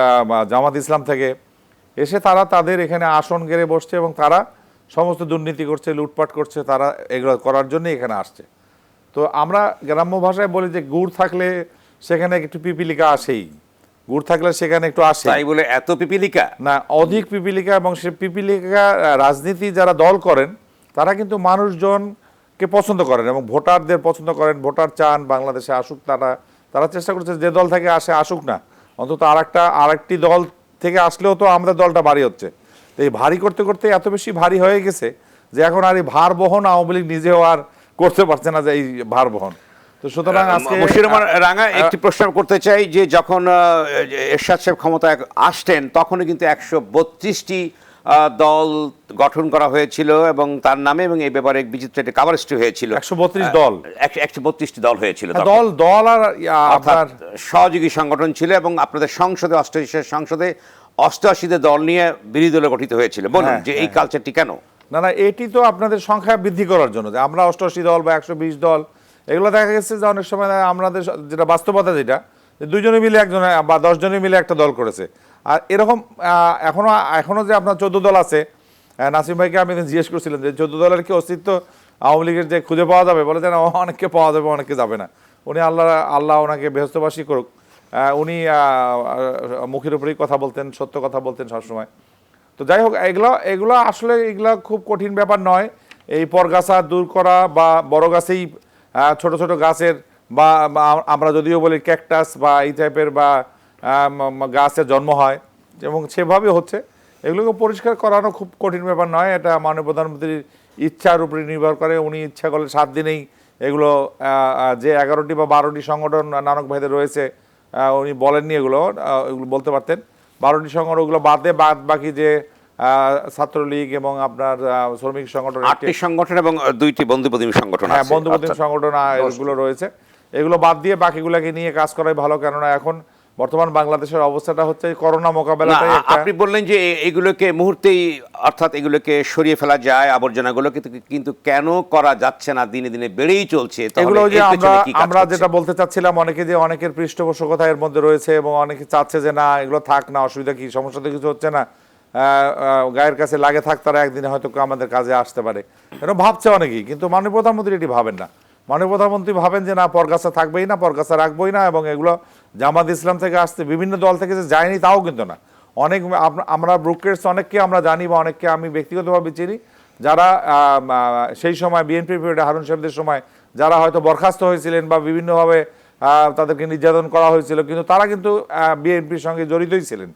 জামাত ইসলাম থেকে এসে তারা তাদের এখানে আসন গেড়ে বসছে, এবং তারা সমস্ত দুর্নীতি করছে, লুটপাট করছে, তারা এগুলো করার জন্যই এখানে আসছে। তো আমরা গ্রাম্য ভাষায় বলি যে গুড় থাকলে সেখানে একটু পিপিলিকা আসেই, গুড় থাকলে সেখানে একটু আসে, তাই বলে এত পিপিলিকা? না, অধিক পিপিলিকা। এবং সে পিপিলিকা রাজনীতি যারা দল করেন তারা কিন্তু মানুষজনকে পছন্দ করেন এবং ভোটারদের পছন্দ করেন, ভোটার চান বাংলাদেশে আসুক। তারা চেষ্টা করছে যে দল থেকে আসে আসুক না, অন্তত আরেকটি দল থেকে আসলেও তো আমাদের দলটা ভারী হচ্ছে। তো এই ভারী করতে করতে এত বেশি ভারী হয়ে গেছে যে এখন আর এই ভার বহন আওয়ামী লীগ নিজেও আর করতে পারছে না, যে এই ভার বহন। তো সুতরাং আজকে মশিউর রহমান রাঙা, একটি প্রশ্ন করতে চাই যে যখন এরশাদ সাহেব ক্ষমতায় আসতেন তখনই কিন্তু 132টি দল গঠন করা হয়েছিল এবং তার নামে, এবং এই ব্যাপারে বিচিত্র একটি কাভার স্টোরি হয়েছিল। 132 দল, 132টি দল হয়েছিল তখন। দল আর অর্থাৎ আপনার সহযোগী সংগঠন ছিল এবং আপনাদের সংসদে 88 সংসদে 88তে দল নিয়ে বিরোধী দল গঠিত হয়েছিল। বলুন যে এই কালচারটি কেন? না, এটি তো আপনাদের সংখ্যা বৃদ্ধি করার জন্য, যে আমরা 88 দল বা 120 দল, এগুলো দেখা গেছে যে অনেক সময় আমাদের যেটা বাস্তবতা, যেটা যে 2 জনে মিলে একজন বা 10 জনে মিলে একটা দল করেছে। আর এরকম এখনো যে আপনার 14 দল আছে, নাসিম ভাইকে আমি জিজ্ঞেস করছিলাম যে 14 দলের কি অস্তিত্ব আওয়ামী লীগের যে খুঁজে পাওয়া যাবে? বলে যে না, অনেককে পাওয়া যাবে, অনেককে যাবে না। উনি আল্লাহ ওনাকে বেহেশতবাসী করুক, উনি মুখের উপরেই কথা বলতেন, সত্য কথা বলতেন সবসময়। তো যাই হোক, এগুলো আসলে খুব কঠিন ব্যাপার নয়। এই পরগাছা দূর করা বা বড় গাছেই ছোট ছোট গাছের বা আমরা যদিও বলি ক্যাকটাস বা এই টাইপের বা গাছের জন্ম হয় এবং সেভাবে হচ্ছে, এগুলোকে পরিষ্কার করানো খুব কঠিন ব্যাপার নয়। এটা মাননীয় প্রধানমন্ত্রীর ইচ্ছার উপরে নির্ভর করে। উনি ইচ্ছা করলে 7 দিনেই এগুলো যে 11টি বা 12টি সংগঠন নানক ভাইদের রয়েছে, উনি বলেননি এগুলো বলতে পারতেন। 12টি সংগঠন, ওগুলো বাদ বাকি যে ছাত্রলীগ এবং আপনার শ্রমিক সংগঠন, 8টি সংগঠন এবং 2টি বন্ধুপ্রতিম সংগঠন, হ্যাঁ বন্ধুপ্রতিম সংগঠন, এগুলো রয়েছে। এগুলো বাদ দিয়ে বাকিগুলোকে নিয়ে কাজ করাই ভালো, কেননা এখন বর্তমান বাংলাদেশের অবস্থাটা হচ্ছে করোনা মোকাবেলাটাই একটা। আপনি বললেন যে এগুলোকে মুহূর্তেই, অর্থাৎ এগুলোকে সরিয়ে ফেলা যায় আবর্জনাগুলোকে, কিন্তু কেন করা যাচ্ছে না? দিনে দিনে বেড়েই চলছে। এগুলো যে আমরা যেটা বলতে চাচ্ছিলাম, অনেকের পৃষ্ঠপোষকতা এর মধ্যে রয়েছে এবং অনেকে চাচ্ছে যে না এগুলো থাক না, অসুবিধা কি, সমস্যা তো কিছু হচ্ছে না, গায়ের কাছে লাগে থাক, তারা একদিনে হয়তো আমাদের কাজে আসতে পারে, এরকম ভাবছে অনেকেই। কিন্তু মাননীয় প্রধানমন্ত্রী এটি ভাবেন না। মাননীয় প্রধানমন্ত্রী ভাবেন যে না, পরগাছা থাকবেই না, পরগাছা রাখবোই না। এবং এগুলো জামাত ইসলাম থেকে আসতে, বিভিন্ন দল থেকে যে যায়নি তাও কিন্তু না। আমরা ব্রুকেটস অনেককে আমরা জানি বা অনেককে আমি ব্যক্তিগতভাবে চিনি, যারা সেই সময় বিএনপির পিরিয়ডে হারুন সাহেবদের সময় যারা হয়তো বরখাস্ত হয়েছিলেন বা বিভিন্নভাবে তাদেরকে নির্যাতন করা হয়েছিল, কিন্তু তারা কিন্তু বিএনপির সঙ্গে জড়িতই ছিলেন।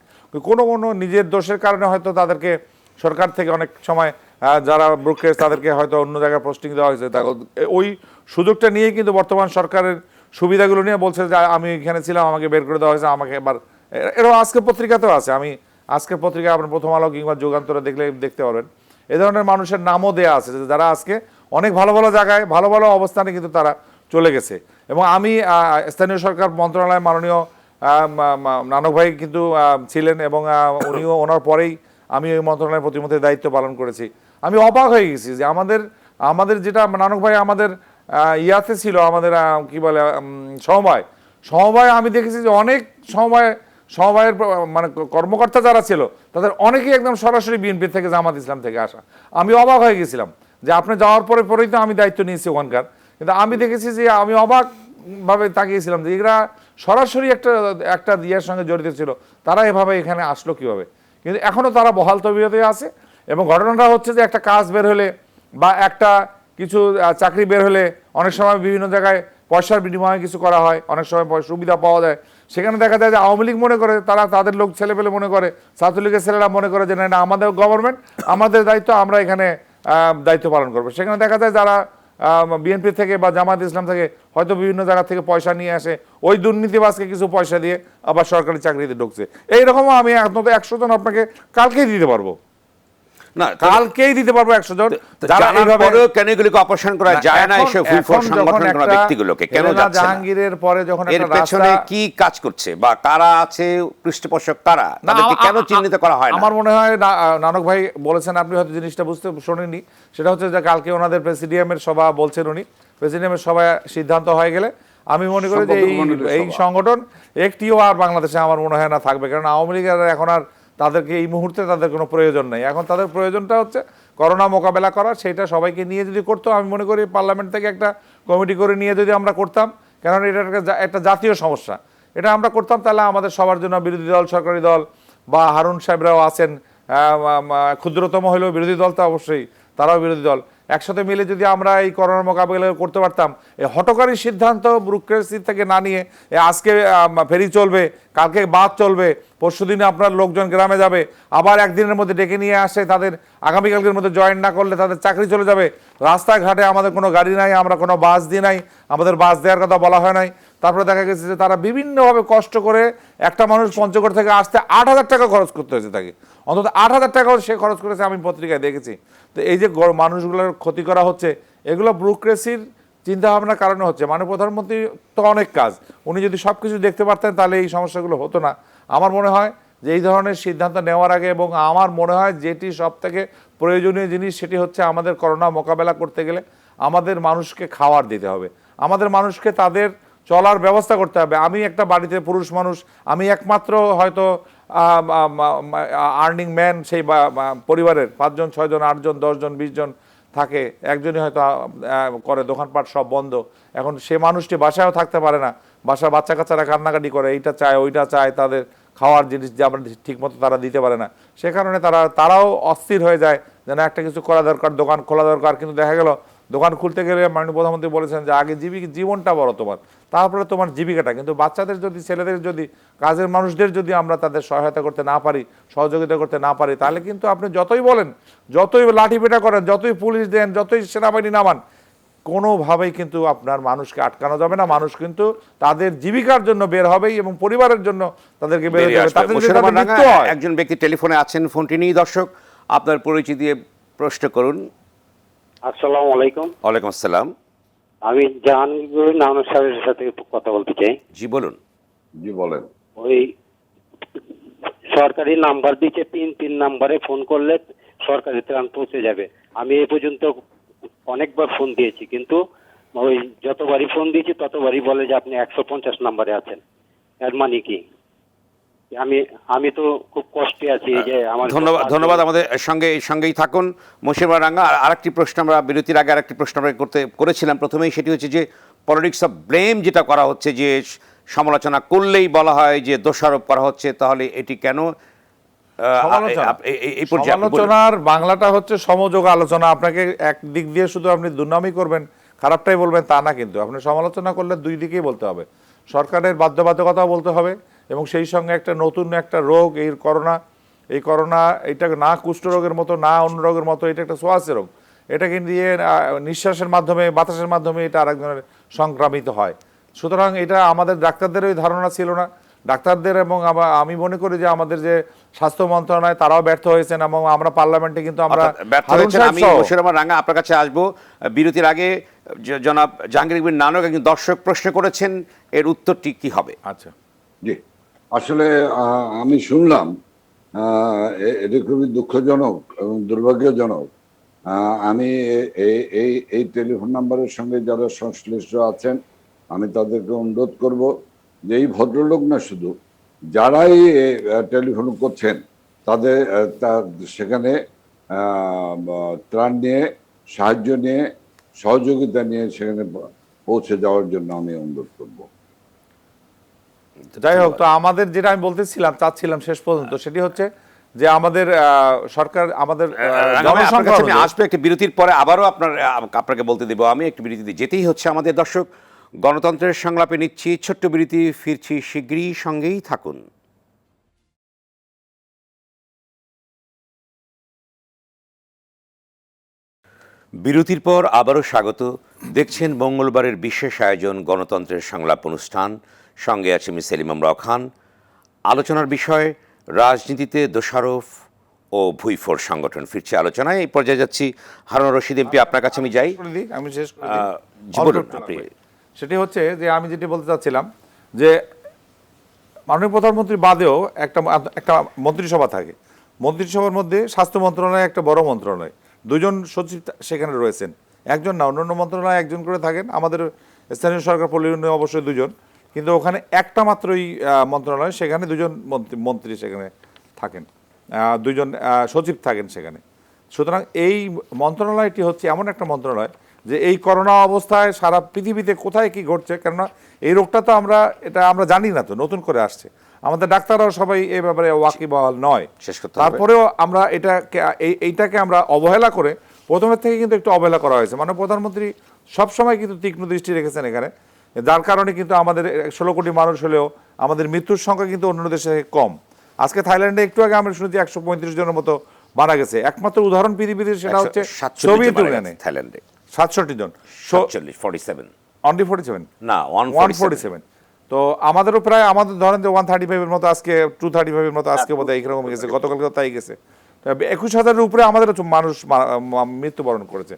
কোনো নিজের দোষের কারণে হয়তো তাদেরকে সরকার থেকে অনেক সময় যারা ব্রোকারেজ তাদেরকে হয়তো অন্য জায়গায় পোস্টিং দেওয়া হয়েছে, ওই সুযোগটা নিয়ে কিন্তু বর্তমান সরকারের সুবিধাগুলো নিয়ে বলছে যে আমি এখানে ছিলাম, আমাকে বের করে দেওয়া হয়েছে, আমাকে এবার। এরকম আজকের পত্রিকাতেও আছে, আমি আজকের পত্রিকায় আপনার প্রথম আলো কিংবা যুগান্তরে দেখতে পারবেন, এ ধরনের মানুষের নামও দেওয়া আছে যারা আজকে অনেক ভালো ভালো জায়গায় ভালো ভালো অবস্থানে কিন্তু তারা চলে গেছে। এবং আমি স্থানীয় সরকার মন্ত্রণালয় মাননীয় নানক ভাই কিন্তু ছিলেন এবং উনিও, ওনার পরেই আমি ওই মন্ত্রণালয়ের প্রতিমন্ত্রীর দায়িত্ব পালন করেছি। আমি অবাক হয়ে গেছি যে আমাদের যেটা নানক ভাই আমাদের ইয়াতে ছিল, আমাদের কি বলে সমবায় আমি দেখেছি যে অনেক সমবায়ের মানে কর্মকর্তা যারা ছিল তাদের অনেকেই একদম সরাসরি বিএনপি থেকে, জামাত ইসলাম থেকে আসা। আমি অবাক হয়ে গেছিলাম যে আপনি যাওয়ার পরেই তো আমি দায়িত্ব নিয়েছি ওখানকার, কিন্তু আমি দেখেছি যে আমি অবাকভাবে তাকিয়েছিলাম যে এরা সরাসরি একটা ইয়ের সঙ্গে জড়িত ছিল, তারা এভাবে এখানে আসলো কিভাবে। কিন্তু এখনও তারা বহাল তবিয়তে আছে। এবং ঘটনাটা হচ্ছে যে একটা কাজ বের হলে বা একটা কিছু চাকরি বের হলে অনেক সময় বিভিন্ন জায়গায় পয়সার বিনিময়ে কিছু করা হয়, অনেক সময় সুবিধা পাওয়া যায়। সেখানে দেখা যায় যে আওয়ামী লীগ মনে করে, তাদের লোক ছেলেপেলে মনে করে, ছাত্রলীগের ছেলেরা মনে করে যে না আমাদের গভর্নমেন্ট, আমাদের দায়িত্ব, আমরা এখানে দায়িত্ব পালন করবো। সেখানে দেখা যায় যারা বিএনপি থেকে বা জামাত ইসলাম থেকে হয়তো বিভিন্ন জায়গা থেকে পয়সা নিয়ে আসে, ওই দুর্নীতিবাজকে কিছু পয়সা দিয়ে আবার সরকারি চাকরিতে ঢুকছে। এইরকমও আমি 100 জন আপনাকে কালকেই দিতে পারবো, না কালকেই দিতে পারবো 100 জন। কেন এগুলিকে অপারেশন করা যায় না এসব সংগঠন ব্যক্তিগুলোকে? কেন জাহাঙ্গীরের পরে যখন এর পেছনে কি কাজ করছে বা কারা আছে, পৃষ্ঠপোষক কারা, তাদেরকে কেন চিহ্নিত করা হয় না? আমার মনে হয় নানক ভাই বলেছেন, আপনি হয়তো জিনিসটা শোনেননি, সেটা হচ্ছে যে কালকে ওনাদের প্রেসিডিয়ামের সভা বলছেন উনি, প্রেসিডিয়ামের সভায় সিদ্ধান্ত হয়ে গেলে আমি মনে করি যে এই সংগঠন একটিও আর বাংলাদেশে আমার মনে হয় না থাকবে। কারণ আওয়ামী লীগের এখন আর তাদেরকে এই মুহূর্তে তাদের কোনো প্রয়োজন নেই। এখন তাদের প্রয়োজনটা হচ্ছে করোনা মোকাবেলা করা, সেটা সবাইকে নিয়ে যদি করতো, আমি মনে করি পার্লামেন্ট থেকে একটা কমিটি করে নিয়ে যদি আমরা করতাম, কেননা এটা একটা জাতীয় সমস্যা, এটা আমরা করতাম, তাহলে আমাদের সবার জন্য বিরোধী দল, সরকারি দল বা হারুন সাহেবরাও আছেন, ক্ষুদ্রতম হলেও বিরোধী দল তো অবশ্যই, তারাও বিরোধী দল, একসাথে মিলে যদি আমরা এই করোনার মোকাবিলা করতে পারতাম, এই হঠকারী সিদ্ধান্ত ব্যুরোক্রেসি থেকে না নিয়ে আজকে ফেরি চলবে, কালকে বাস চলবে, পরশুদিনে আপনার লোকজন গ্রামে যাবে, আবার একদিনের মধ্যে ডেকে নিয়ে আসে তাদের আগামীকালকের মধ্যে জয়েন না করলে তাদের চাকরি চলে যাবে, রাস্তাঘাটে আমাদের কোনো গাড়ি নাই, আমরা কোনো বাস দিই নাই, আমাদের বাস দেওয়ার কথা বলা হয় নাই, তারপরে দেখা গেছে যে তারা বিভিন্নভাবে কষ্ট করে একটা মানুষ পঞ্চগড় থেকে আসতে 8,000 টাকা খরচ করতে হয়েছে তাকে, অন্তত 8,000 টাকাও সে খরচ করেছে, আমি পত্রিকায় দেখেছি। তো এই যে মানুষগুলোর ক্ষতি করা হচ্ছে, এগুলো ব্যুরোক্রেসির চিন্তাভাবনার কারণে হচ্ছে। মাননীয় প্রধানমন্ত্রী তো অনেক কাজ, উনি যদি সব কিছু দেখতে পারতেন তাহলে এই সমস্যাগুলো হতো না। আমার মনে হয় যে এই ধরনের সিদ্ধান্ত নেওয়ার আগে, এবং আমার মনে হয় যেটি সব থেকে প্রয়োজনীয় জিনিস সেটি হচ্ছে আমাদের করোনা মোকাবেলা করতে গেলে আমাদের মানুষকে খাওয়ার দিতে হবে, আমাদের মানুষকে তাদের চলার ব্যবস্থা করতে হবে। আমি একটা বাড়িতে পুরুষ মানুষ, আমি একমাত্র হয়তো আর্নিং ম্যান সেই পরিবারের, 5 জন 6 জন 8 জন 10 জন 20 জন থাকে, একজনই হয়তো করে, দোকানপাট সব বন্ধ, এখন সে মানুষটি বাসায়ও থাকতে পারে না, বাসার বাচ্চা কাচ্চারা কান্নাকাটি করে, এইটা চায় ওইটা চায়, তাদের খাওয়ার জিনিস যে আমরা ঠিকমতো তারা দিতে পারে না, সে কারণে তারাও অস্থির হয়ে যায় যেন একটা কিছু করা দরকার, দোকান খোলা দরকার। কিন্তু দেখা গেল দোকান খুলতে গেলে মাননীয় প্রধানমন্ত্রী বলেছেন যে আগে জীবনটা বড় তোমার, তারপরে তোমার জীবিকাটা। কিন্তু বাচ্চাদের যদি, ছেলেদের যদি, কাজের মানুষদের যদি আমরা তাদের সহায়তা করতে না পারি, সহযোগিতা করতে না পারি, তাহলে কিন্তু আপনি যতই বলেন, যতই লাঠিপেটা করেন, যতই পুলিশ দেন, যতই সেনাবাহিনী নামান, কোনোভাবেই কিন্তু আপনার মানুষকে আটকানো যাবে না। মানুষ কিন্তু তাদের জীবিকার জন্য বের হবেই এবং পরিবারের জন্য তাদেরকে বের হতে হবে। তাতে যদি তাদের মৃত্যু হয়। একজন ব্যক্তি টেলিফোনে আছেন, ফোনটি নিয়ে দর্শক আপনার পরিচয় দিয়ে প্রশ্ন করুন। আসসালামু আলাইকুম। ওয়ালাইকুম আসসালাম। আমি জাহাঙ্গীর নানক সাহেবের সাথে কথা বলতে চাই। জি বলুন। জি বলেন। ওই সরকারি নাম্বার দিচ্ছে, 3 নাম্বারে ফোন করলে সরকারি ত্রাণ পৌঁছে যাবে। আমি এ পর্যন্ত অনেকবার ফোন দিয়েছি, কিন্তু ওই যতবারই ফোন দিয়েছি ততবারই বলে যে আপনি 150 নাম্বারে আছেন। এর মানে কি? আমি তো খুব কষ্টে আছি। যে আমার ধন্যবাদ আমাদের সঙ্গেই থাকুন। মশিউর রাঙ্গা, আরেকটি প্রশ্ন আমরা বিরতির আগে আরেকটি প্রশ্ন আমরা করেছিলাম প্রথমেই, সেটি হচ্ছে যে পলিটিক্স অফ ব্লেম যেটা করা হচ্ছে, যে সমালোচনা করলেই বলা হয় যে দোষারোপ করা হচ্ছে, তাহলে এটি কেন? সমালোচনার বাংলাটা হচ্ছে সমযোগ আলোচনা। আপনাকে এক দিক দিয়ে শুধু আপনি দুর্নামই করবেন, খারাপটাই বলবেন তা না, কিন্তু আপনি সমালোচনা করলে দুই দিকেই বলতে হবে। সরকারের বাধ্যবাধকতাও বলতে হবে, এবং সেই সঙ্গে একটা নতুন একটা রোগ, এই করোনা এটা না কুষ্ঠরোগের মতো, না অন্য রোগের মতো, এটা একটা ছোঁয়াচে রোগ। এটাকে দিয়ে নিঃশ্বাসের মাধ্যমে, বাতাসের মাধ্যমে এটা আরেকজনের সংক্রামিত হয়। সুতরাং এটা আমাদের ডাক্তারদের ওই ধারণা ছিল না, ডাক্তারদের, এবং আমি মনে করি যে আমাদের যে স্বাস্থ্য মন্ত্রণালয় তারাও ব্যর্থ হয়েছেন, এবং আমরা পার্লামেন্টে কিন্তু আমরা ব্যর্থ হয়েছেন। আমি মশিউর রাঙ্গা আপনার কাছে আসবো বিরতির আগে। জনাব জাহাঙ্গীর নানক একজন দর্শক প্রশ্ন করেছেন, এর উত্তরটি কি হবে? আচ্ছা, জি, আসলে আমি শুনলাম, এটা খুবই দুঃখজনক এবং দুর্ভাগ্যজনক। আমি এই টেলিফোন নাম্বারের সঙ্গে যারা সংশ্লিষ্ট আছেন, আমি তাদেরকে অনুরোধ করব যে এই ভদ্রলোক না, শুধু যারাই টেলিফোন করছেন তাদের সেখানে ত্রাণ নিয়ে, সাহায্য নিয়ে, সহযোগিতা নিয়ে সেখানে পৌঁছে যাওয়ার জন্য আমি অনুরোধ করব। যাই হোক, তো আমাদের যেটা আমি বলতেছিলাম, চাচ্ছিলাম শেষ পর্যন্ত, সেটি হচ্ছে যে আমাদের সরকার, আমাদের আসবে একটা বিরতির পরে, আবারও আপনাকে বলতে দেব, আমি একটু বিরতিতে যেতেই হচ্ছে আমাদের। দর্শক, গণতন্ত্রের সংলাপে নিচ্ছি ছোট্ট বিরতি, ফিরছি শীঘ্রই, সঙ্গেই থাকুন। বিরতির পর আবারও স্বাগত। দেখছেন মঙ্গলবারের বিশেষ আয়োজন গণতন্ত্রের সংলাপ অনুষ্ঠান। সঙ্গে আছে আমি সেলিম আমরাও খান। আলোচনার বিষয় রাজনীতিতে দোষারোপ ও ভুইফোর সংগঠন। ফিরছে আলোচনায়, এই পর্যায়ে যাচ্ছি হারুন রশিদ এমপি, আপনার কাছে আমি যাই। আমি শেষ বলুন আপনি। সেটি হচ্ছে যে আমি যেটি বলতে চাচ্ছিলাম যে মাননীয় প্রধানমন্ত্রী বাদেও একটা মন্ত্রিসভা থাকে। মন্ত্রিসভার মধ্যে স্বাস্থ্য মন্ত্রণালয় একটা বড় মন্ত্রণালয়, 2 জন সচিব সেখানে রয়েছেন, একজন না, অন্যান্য মন্ত্রণালয় একজন করে থাকেন, আমাদের স্থানীয় সরকার পল্লী উন্নয়ন অবশ্যই 2 জন, কিন্তু ওখানে একটা মাত্রই মন্ত্রণালয়, সেখানে 2 জন মন্ত্রী সেখানে থাকেন, 2 জন সচিব থাকেন সেখানে। সুতরাং এই মন্ত্রণালয়টি হচ্ছে এমন একটা মন্ত্রণালয় যে এই করোনা অবস্থায় সারা পৃথিবীতে কোথায় কি ঘটছে, কেননা এই রোগটা তো আমরা জানি না, তো নতুন করে আসছে, আমাদের ডাক্তাররাও সবাই এই ব্যাপারে ওয়াকিবহাল নয়। শেষ করতে হবে। তারপরেও আমরা এইটাকে আমরা অবহেলা করে প্রথমের থেকে কিন্তু একটু অবহেলা করা হয়েছে। মানে প্রধানমন্ত্রী সবসময় কিন্তু তীক্ষ্ণ দৃষ্টি রেখেছেন এখানে, যার কারণে কিন্তু আমাদের 16 কোটি মানুষ হলেও আমাদের মৃত্যুর সংখ্যা কিন্তু অন্য দেশে কম। আজকে থাইল্যান্ডে একটু আগে আমরা শুনেছি 135 জনের মতো মারা গেছে। একমাত্র উদাহরণ পৃথিবীতে সেটা হচ্ছে 147 সোভিয়েত মারা ইউনিয়নে গেছে থাইল্যান্ডে। 67 জন, 47 অনলি 47 না 147। 147। তো আমাদেরও প্রায়, আমাদের ধরেন যে 135 এর মতো আজকে, 235 এর মতো আজকে বোধহয় এইরকম গেছে, গতকালকে তাই গেছে। 21,000-এর উপরে আমাদের মানুষ মৃত্যুবরণ করেছে।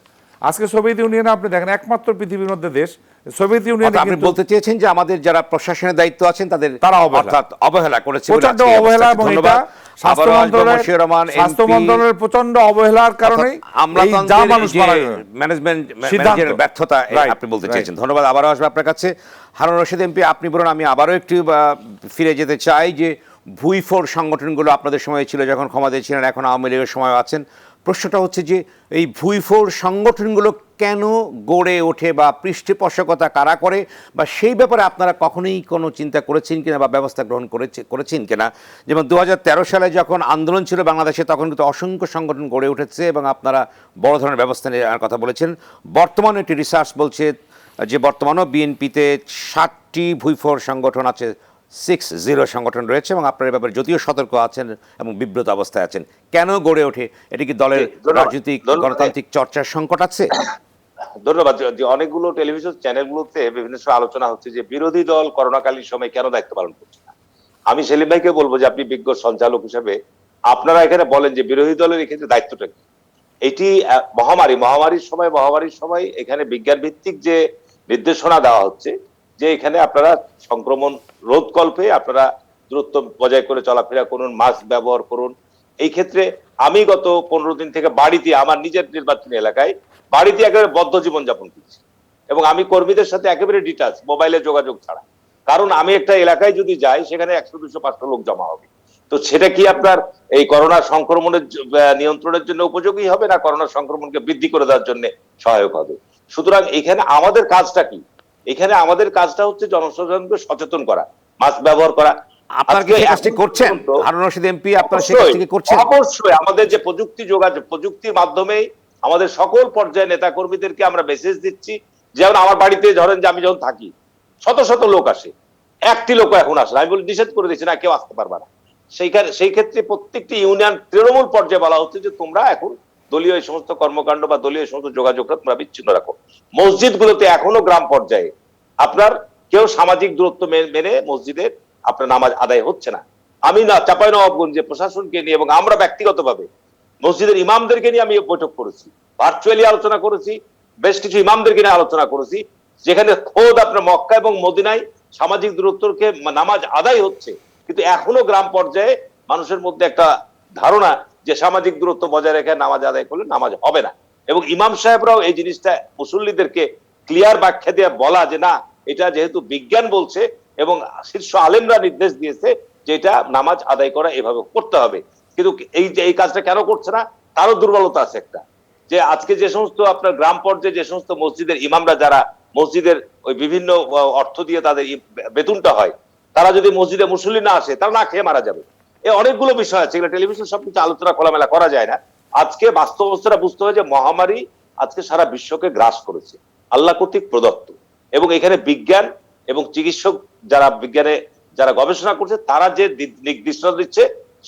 আজকে সোভিয়েত ইউনিয়নে আপনি দেখেন, একমাত্র পৃথিবীর মধ্যে দেশ সোভিয়েত ইউনিয়নে আপনি কিন্তু বলতে চেয়েছেন যে আমাদের যারা প্রশাসনের দায়িত্ব আছেন তারা অবহেলা। অর্থাৎ অবহেলা করেছে বলে প্রচন্ড আজকে এই অবহেলা, অবস্থা। এবং ধন্যবাদ। এটা স্বাস্থ্য আবারও আসবো মশিউর রহমান স্বাস্থ্য MP, মন্ত্রণালয়ের প্রচন্ড অবহেলার কারণে এই যা মানুষ মারা গেল। ম্যানেজমেন্টের ব্যর্থতা Right, আপনি বলতে right. চেয়েছেন। ধন্যবাদ। আবারও আসবে আপনার কাছে হারুন রশিদ এমপি, আপনি বলুন। আমি আবারও একটু ফিরে যেতে চাই যে ভুইফোর সংগঠনগুলো আপনাদের সময় ছিল যখন ক্ষমতায় ছিলেন, এখন আওয়ামী লীগের সময় আছেন। প্রশ্নটা হচ্ছে যে এই ভুইফোর সংগঠনগুলো কেন গড়ে ওঠে বা পৃষ্ঠপোষকতা কারা করে, বা সেই ব্যাপারে আপনারা কখনোই কোনো চিন্তা করেছেন কিনা বা ব্যবস্থা গ্রহণ করেছেন কিনা? যেমন 2013 সালে যখন আন্দোলন ছিল বাংলাদেশে, তখন কিন্তু অসংখ্য সংগঠন গড়ে উঠেছে এবং আপনারা বড় ধরনের ব্যবস্থা নেওয়ার কথা বলেছেন। বর্তমানে একটি রিসার্চ বলছে যে বর্তমানেও বিএনপিতে 7টি ভুইফোর সংগঠন আছে, 60 সংগঠন রয়েছে, এবং আপনার এই ব্যাপারে যদিও সতর্ক আছেন এবং বিব্রত অবস্থায় আছেন। কেন গড়ে ওঠে? এটি কি দলের রাজনৈতিক গণতান্ত্রিক চর্চার সংকট আছে? ধন্যবাদ। যে অনেকগুলো টেলিভিশন চ্যানেলগুলোতে বিভিন্ন সময় আলোচনা হচ্ছে যে বিরোধী দল করোনাকালীন সময় কেন দায়িত্ব পালন করছে না। আমি সেলিম ভাইকে বলবো যে আপনি বিজ্ঞ সঞ্চালক হিসেবে আপনারা এখানে বলেন যে বিরোধী দলের এক্ষেত্রে দায়িত্বটা কি। এটি মহামারীর সময় এখানে বিজ্ঞান ভিত্তিক যে নির্দেশনা দেওয়া হচ্ছে যে এখানে আপনারা সংক্রমণ রোধকল্পে আপনারা দূরত্ব বজায় করে চলাফেরা করুন, মাস্ক ব্যবহার করুন। এই ক্ষেত্রে আমি গত 15 দিন থেকে বাড়িতে, আমার নিজের নির্বাচনী এলাকায় বাড়িতে একেবারে বদ্ধ জীবন যাপন করছি, এবং আমি কর্মীদের সাথে একেবারে ডিটাচ, মোবাইলে যোগাযোগ ছাড়া। কারণ আমি একটা এলাকায় যদি যাই সেখানে 100, 200, 500 লোক জমা হবে। তো সেটা কি আপনার এই করোনা সংক্রমণের নিয়ন্ত্রণের জন্য উপযোগী হবে, না করোনা সংক্রমণকে বৃদ্ধি করে দেওয়ার জন্য সহায়ক হবে? সুতরাং এখানে আমাদের কাজটা কি? এখানে আমাদের কাজটা হচ্ছে জনসাধারণকে সচেতন করা, মাস্ক ব্যবহার করা। আপনারা কি সেই কাজটি করছেন? হারুন রশিদ এমপি, আপনারা সেই কাজটি কি করছেন? অবশ্যই। আমাদের যে প্রযুক্তির মাধ্যমে আমাদের সকল পর্যায়ে নেতা কর্মীদেরকে আমরা মেসেজ দিচ্ছি। যেমন আমার বাড়িতে ধরেন যে আমি যখন থাকি, শত শত লোক আসে, একটি লোক এখন আসে, আমি বলি নিষেধ করে দিচ্ছি না, কেউ আসতে পারবে না। সেই ক্ষেত্রে প্রত্যেকটি ইউনিয়ন তৃণমূল পর্যায়ে বলা হচ্ছে যে তোমরা এখন দলীয় এই সমস্ত কর্মকাণ্ড বা দলীয় এই সমস্ত যোগাযোগটা তোমরা বিচ্ছিন্ন রাখো। মসজিদগুলোতে এখনো গ্রাম পর্যায়ে আপনার কেউ সামাজিক দূরত্ব মেনে মসজিদের আপনার নামাজ আদায় হচ্ছে না। আমি চাঁপাইনবাবগঞ্জে প্রশাসনকে নিয়ে এবং আমরা ব্যক্তিগতভাবে মসজিদের ইমামদেরকে নিয়ে আমি বৈঠক করেছি, ভার্চুয়ালি আলোচনা করেছি, বেশ কিছু ইমামদেরকে নিয়ে আলোচনা করেছি, যেখানে খোদ আপনার মক্কা এবং মদিনায় সামাজিক দূরত্বকে নামাজ আদায় হচ্ছে, কিন্তু এখনো গ্রাম পর্যায়ে মানুষের মধ্যে একটা ধারণা যে সামাজিক দূরত্ব বজায় রেখে নামাজ আদায় করলে নামাজ হবে না। এবং ইমাম সাহেবরাও এই জিনিসটা মুসল্লিদেরকে ক্লিয়ার ব্যাখ্যা দিয়ে বলা যে না, এটা যেহেতু বিজ্ঞান বলছে এবং শীর্ষ আলেমরা নির্দেশ দিয়েছে যে এটা নামাজ আদায় করা এভাবে করতে হবে। কিন্তু এই কাজটা কেন করছে না? তারও দুর্বলতা আছে একটা, যে আজকে যে সমস্ত আপনার গ্রাম পর্যায়ে যে সমস্ত মসজিদের ইমামরা, যারা মসজিদের ওই বিভিন্ন অর্থ দিয়ে তাদের বেতনটা হয়, তারা যদি মসজিদে মুসল্লি না আসে, তারা না খেয়ে মারা যাবে। অনেকগুলো বিষয় আছে, এগুলো টেলিভিশন সবকিছু আলোচনা খোলামেলা করা যায় না। আজকে বাস্তব অবস্থাটা বুঝতে হয় যে মহামারী আজকে সারা বিশ্বকে গ্রাস করেছে, আল্লাহ কর্তৃক প্রদত্ত, এবং এখানে বিজ্ঞান এবং চিকিৎসক যারা গবেষণা করছে তারা যে নির্দেশনা দিচ্ছে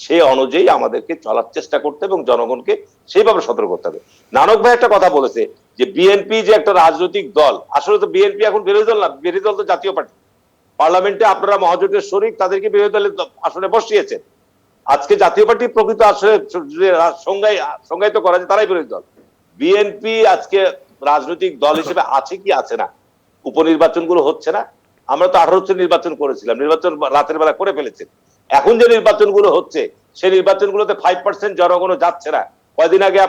সেই অনুযায়ী আমাদেরকে চলার চেষ্টা করতে এবং জনগণকে সেইভাবে সতর্ক করতে হবে। নানক ভাই একটা কথা বলেছে যে বিএনপি যে একটা রাজনৈতিক দল, আসলে তো বিএনপি এখন বিরোধী দল না, বিরোধী দল তো জাতীয় পার্টি। পার্লামেন্টে আপনারা মহাজোটের শরিক, তাদেরকে বিরোধী দলের আসনে বসিয়েছেন। আজকে জাতীয় পার্টি প্রকৃত আসলে সংজ্ঞায়িত করা যায় তারাই বিরোধী দল। বিএনপি আজকে রাজনৈতিক দল হিসেবে আছে কি আছে না? উপনির্বাচন গুলো হচ্ছে না? আমরা তো 18 নির্বাচন করেছিলাম, নির্বাচন রাতের বেলা করে ফেলেছেন। এখন যে নির্বাচন গুলো হচ্ছে সেই নির্বাচন গুলোতে 5% জনগণও যাচ্ছে না। কয়েকদিন আগে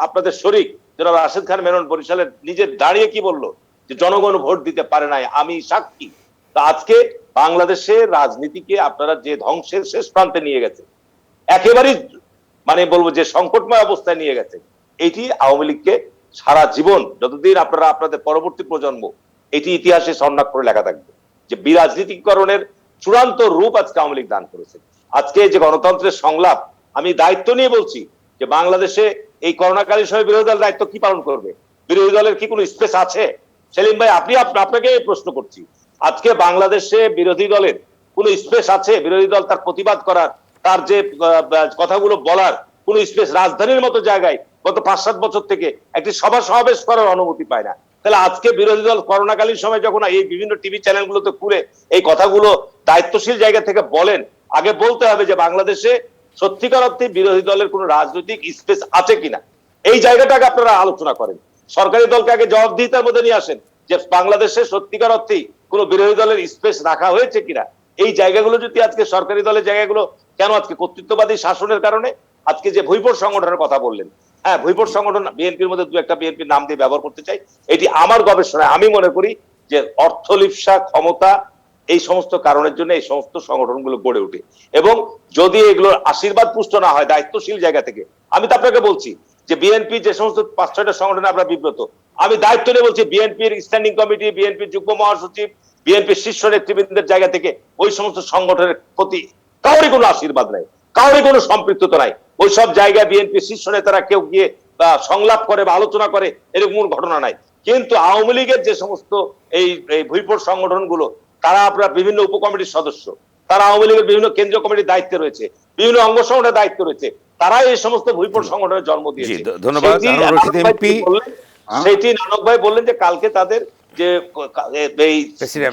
আপনাদের শরিক জনাব রাশেদ খান মেনন বরিশালের নিজে দাঁড়িয়ে কি বললো যে জনগণ ভোট দিতে পারে নাই, আমি সাক্ষী। তা আজকে বাংলাদেশের রাজনীতিকে আপনারা যে ধ্বংসের শেষ প্রান্তে নিয়ে গেছে, একেবারেই বলবো যে সংকটময় অবস্থায় নিয়ে গেছে, এটি আওয়ামী লীগকে সারা জীবন যতদিন আপনারা আপনাদের পরবর্তী প্রজন্ম এটি ইতিহাসে স্বর্ণাক্ষরে লেখা থাকবে যে বিরাজনীতিকরণের চূড়ান্ত রূপ আজকে আওয়ামী লীগ দান করেছে। আজকে যে গণতন্ত্রের সংলাপ, আমি দায়িত্ব নিয়ে বলছি যে বাংলাদেশে এই করোনাকালীন সময় বিরোধী দল দায়িত্ব কি পালন করবে? বিরোধী দলের কি কোনো স্পেস আছে? সেলিম ভাই, আপনাকে প্রশ্ন করছি, আজকে বাংলাদেশে বিরোধী দলের কোন স্পেস আছে? বিরোধী দল তার প্রতিবাদ করার, তার যে কথাগুলো বলার কোন স্পেস রাজধানীর মতো জায়গায় গত 5-7 বছর থেকে একটি সভা সমাবেশ করার অনুমতি পায় না। তাহলে আজকে বিরোধী দল করোনাকালীন সময় যখন এই বিভিন্ন টিভি চ্যানেলগুলোতে ঘুরে এই কথাগুলো দায়িত্বশীল জায়গা থেকে বলেন, আগে বলতে হবে যে বাংলাদেশে সত্যিকার অর্থে বিরোধী দলের কোন রাজনৈতিক স্পেস আছে কিনা, এই জায়গাটাকে আপনারা আলোচনা করেন। সরকারি দলকে আগে জবাবদিহিতার মধ্যে নিয়ে আসেন যে বাংলাদেশে সত্যিকার অর্থে কোন বিরোধী দলের স্পেস রাখা হয়েছে কিনা। এই জায়গাগুলো যদি আজকে সরকারি দলের জায়গাগুলো কেন আজকে কর্তৃত্ববাদী শাসনের কারণে আজকে যে ভুইপোট সংগঠনের কথা বললেন, হ্যাঁ ভুইপোট সংগঠন বিএনপির মধ্যে দু একটা বিএনপির নাম দিয়ে ব্যবহার করতে চাই, এটি আমার গবেষণায় আমি মনে করি যে অর্থলিপ্সা, ক্ষমতা, এই সমস্ত কারণের জন্য এই সমস্ত সংগঠনগুলো গড়ে ওঠে। এবং যদি এগুলোর আশীর্বাদ পুষ্ট না হয় দায়িত্বশীল জায়গা থেকে, আমি তো আপনাকে বলছি যে বিএনপি যে সমস্ত 5-6টা সংগঠনে আমরা বিব্রত, আমি দায়িত্ব নিয়ে বলছি বিএনপির স্ট্যান্ডিং কমিটি, বিএনপির যুগ্ম মহাসচিব, বিএনপির শীর্ষ নেতৃবৃন্দের জায়গা থেকে ওই সমস্ত সংগঠনের প্রতি কাউরই কোনো আশীর্বাদ নাই, কাউরই কোনো সম্পৃক্ততা নাই। ওই সব জায়গায় বিএনপির শীর্ষ নেতারা কেউ গিয়ে সংলাপ করে বা আলোচনা করে এরকম কোনো ঘটনা নাই। কিন্তু আওয়ামী লীগের যে সমস্ত এই ভুইপোট সংগঠনগুলো, তারা আপনার বিভিন্ন উপকমিটির সদস্য, তারা আওয়ামী লীগের বিভিন্ন কেন্দ্রীয় কমিটির দায়িত্বে রয়েছে, বিভিন্ন অঙ্গ সংগঠনের দায়িত্ব রয়েছে, তারাই এই সমস্ত ভুইপোট সংগঠনের জন্ম দিয়েছে। ধন্যবাদ সেটি নানক ভাই বললেন যে কালকে তাদের যে এই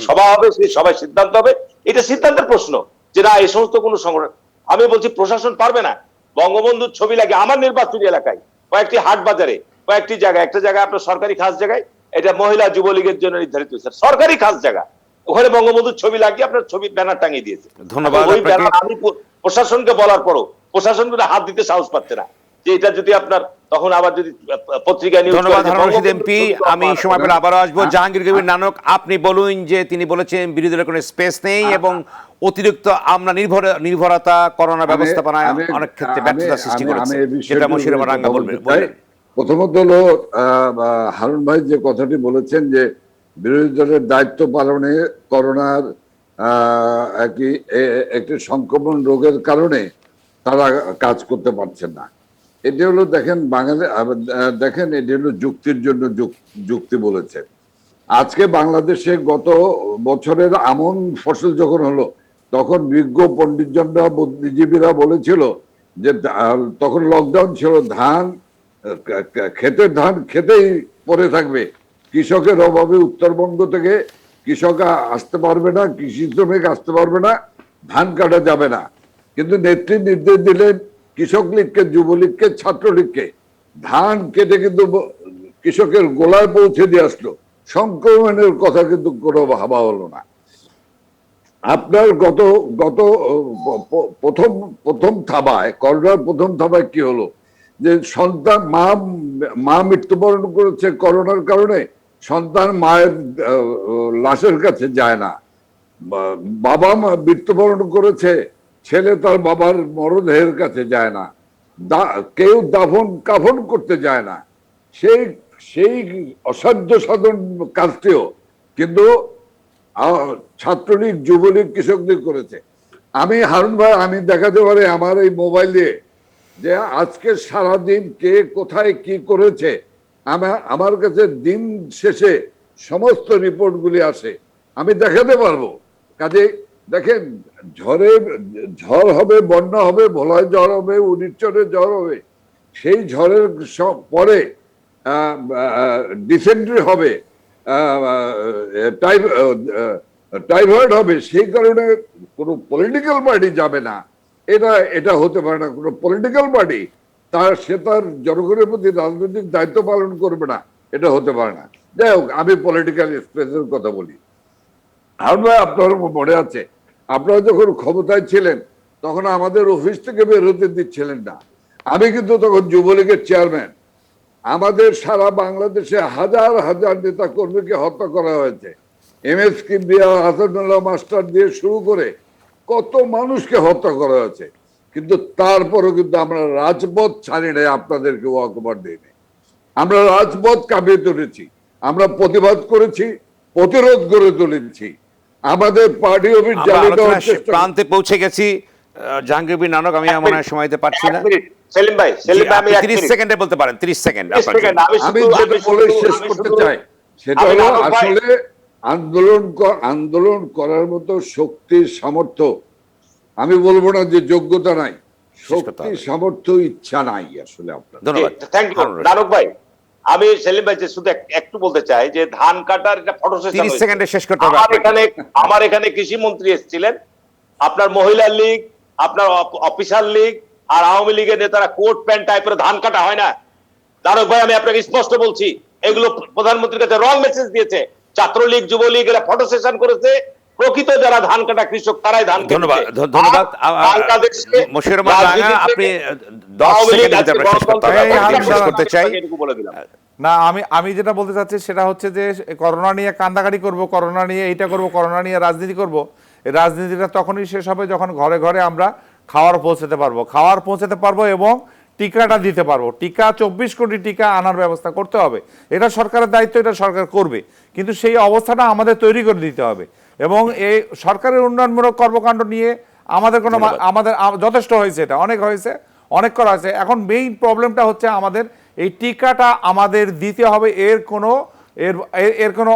সভা হবে, সেই সভায় সিদ্ধান্ত হবে, এটা সিদ্ধান্তের প্রশ্ন যে না এই সমস্ত কোন সংগঠন। আমি বলছি প্রশাসন পারবে না। বঙ্গবন্ধুর ছবি লাগে আমার নির্বাচনী এলাকায় কয়েকটি হাট বাজারে, কয়েকটি জায়গায়, একটা জায়গায় আপনার সরকারি খাস জায়গায়, এটা মহিলা যুবলীগের জন্য নির্ধারিত হয়েছে সরকারি খাস জায়গা, ওখানে বঙ্গবন্ধুর ছবি লাগিয়ে আপনার ছবি ব্যানার টাঙিয়ে দিয়েছে। ধন্যবাদ। ওই ব্যানার আমি প্রশাসনকে বলার পরও প্রশাসন কিন্তু হাত দিতে সাহস পাচ্ছে না যে এটা যদি আপনার তখন আবার যদি পত্রিকায় নিউজ। ধন্যবাদ হারুন রশিদ এমপি। আমি সময় পেলে আবারও আসবো। জাহাঙ্গীর কবির নানক, আপনি বলুন যে তিনি বলেছেন বিরোধী দলের কোনো স্পেস নেই এবং অতিরিক্ত আমরা নির্ভরতা করোনা ব্যবস্থাপনায় অনেক ক্ষেত্রে ব্যর্থতা সৃষ্টি করেছে, যেটা মশির রাঙ্গা বলবেন। প্রথমত হলো হারুন ভাই যে কথাটি বলেছেন যে বিরোধী দলের দায়িত্ব পালনে করোনার একটি সংক্রমণ রোগের কারণে তারা কাজ করতে পারছেন না, এটি হলো দেখেন দেখেন এটি হলো যুক্তির জন্য যুক্তি বলেছেন। আজকে বাংলাদেশে গত বছরের আমন ফসল যখন হলো তখন বিজ্ঞ পণ্ডিতজনরা, বুদ্ধিজীবীরা বলেছিল যে তখন লকডাউন ছিল, ধান খেতেই পড়ে থাকবে, কৃষকের অভাবে উত্তরবঙ্গ থেকে কৃষক আসতে পারবে না, কৃষি শ্রমিক আসতে পারবে না, ধান কাটা যাবে না। কিন্তু নেত্রী নির্দেশ দিলেন কৃষক লীগকে, যুবলীগকে, ছাত্রলীগকে, ধান কেটে কিন্তু কৃষকের গোলায় পৌঁছে দিয়ে আসলো। সংক্রমণের কথা কিন্তু কোনো ভাবা হলো না। আপনার গত প্রথম থাবায়, করোনার প্রথম থাবায় কি হলো যে সন্তান মা মৃত্যুবরণ করেছে করোনার কারণে, সন্তান মায়ের লাশের কাছে যায় না। বাবা মা মৃত্যুবরণ করেছে, ছেলে তার বাবার মরদেহের কাছে যায় না, কেউ কাফন করতে যায় না। সেই অসাধ্য সাধন কাজটিও কিন্তু ছাত্রলীগ, যুবলীগ, কৃষক লীগ করেছে। আমি হারুন ভাই, আমি দেখাতে পারি আমার এই মোবাইল দিয়ে যে আজকে সারাদিন কে কোথায় কি করেছে, আমার কাছে দিন শেষে সমস্ত রিপোর্টগুলি আসে, আমি দেখাতে পারবো। কাজে দেখেন, ঝড় হবে, বন্যা হবে, ভোলায় ঝড় হবে, উড়িষ্যারে ঝড় হবে, সেই ঝড়ের পরে ডিসেন্ট্রি হবে, টাইফয়েড হবে। সেই কারণে কোনো পলিটিক্যাল পার্টি যাবে না, এটা হতে পারে না। কোনো পলিটিক্যাল পার্টি সে তার জনগণের প্রতি রাজনৈতিক দায়িত্ব পালন করবে না, এটা হতে পারে না। যাই হোক, আমি পলিটিক্যাল স্পেসের কথা বলি। আমরা, আপনার মনে আছে আপনারা যখন ক্ষমতায় ছিলেন তখন আমাদের অফিস থেকে বের হতে দিচ্ছিলেন না। আমি কিন্তু তখন যুবলীগের চেয়ারম্যান। আমাদের সারা বাংলাদেশে হাজার হাজার নেতা কর্মীকে হত্যা করা হয়েছে, MS কিবরিয়া, হাসানুল্লাহ মাস্টার দিয়ে শুরু করে কত মানুষকে হত্যা করা হয়েছে। কিন্তু তারপরও কিন্তু আমরা রাজপথ ছাড়ি নাই, আপনাদেরকে ওয়াকওভার দিইনি। আমরা রাজপথ কাঁপিয়ে তুলেছি, আমরা প্রতিবাদ করেছি, প্রতিরোধ গড়ে তুলেছি, আমাদের পার্টি অফিস আমরা জ্বালিয়ে দেওয়ার আলোচনার চেষ্টা প্রান্তে পৌঁছে গেছি। জাহাঙ্গীর বিন নানক, আমি মনে হয় সময় দিতে পারছি না। সেলিম ভাই আমি 30 সেকেন্ডে বলতে পারেন, 30 সেকেন্ড আপনার জন্য। আমি যেটা বলে শেষ করতে চাই সেটা হলো আসলে আন্দোলন করার মতো শক্তির সামর্থ্য, আমি বলবো না যে যোগ্যতা নাই, শক্তি সামর্থ্য ইচ্ছা নাই আসলে আপনার। ধন্যবাদ। থ্যাংক ইউ নানক ভাই। আমি সেলিম ভাই যে শুধু একটু বলতে চাই যে ধান কাটার একটা ফটো সেশন 30 সেকেন্ডে শেষ করতে হবে আমার এখানে কৃষি মন্ত্রী এসেছিলেন, আপনার মহিলা লীগ, আপনার অফিসার লীগ আর আওয়ামী লীগের নেতারা কোট প্যান্ট টাইপের ধান কাটা হয় না। নানক ভাই আমি আপনাকে স্পষ্ট বলছি, এগুলো প্রধানমন্ত্রীর কাছে রং মেসেজ দিয়েছে। ছাত্রলীগ, যুবলীগ এরা ফটো সেশন করেছে, প্রকৃত যারা ধান কাটা কৃষক তারাই ধান কেটেছে। ধন্যবাদ। মশিউর রহমান রাঙা, আপনি 10 সেকেন্ড ভিতরে শেষ করতে চাই। না, আমি যেটা বলতে চাচ্ছি সেটা হচ্ছে যে করোনা নিয়ে কান্দাকাটি করব, করোনা নিয়ে এইটা করব, করোনা নিয়ে রাজনীতি করব, এই রাজনীতিটা তখনই শেষ হবে যখন ঘরে ঘরে আমরা খাওয়ার পৌঁছাতে পারবো এবং টিকাটা দিতে পারবো। টিকা 24 কোটি টিকা আনার ব্যবস্থা করতে হবে, এটা সরকারের দায়িত্ব, এটা সরকার করবে, কিন্তু সেই অবস্থাটা আমাদের তৈরি করে দিতে হবে। এবং এই সরকারের উন্নয়নমূলক কর্মকাণ্ড নিয়ে আমাদের যথেষ্ট হয়েছে, এটা অনেক হয়েছে, অনেক করা হয়েছে। এখন মেইন প্রবলেমটা হচ্ছে আমাদের এই টিকাটা আমাদের দিতে হবে, এর কোনো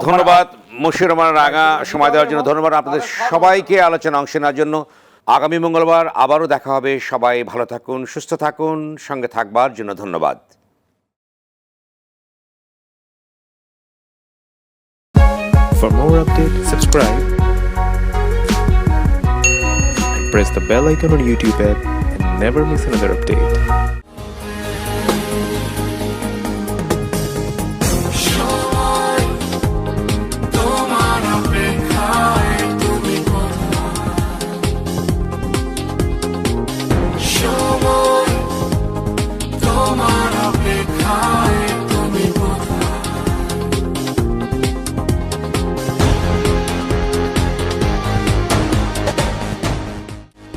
ধন্যবাদ মশিউর রহমান রাঙা, সময় দেওয়ার জন্য ধন্যবাদ আপনাদের সবাইকে আলোচনা অংশ নেওয়ার জন্য। আগামী মঙ্গলবার আবারও দেখা হবে। সবাই ভালো থাকুন, সুস্থ থাকুন, সঙ্গে থাকবার জন্য ধন্যবাদ। For more updates, subscribe and press the bell icon on YouTube app and never miss another update.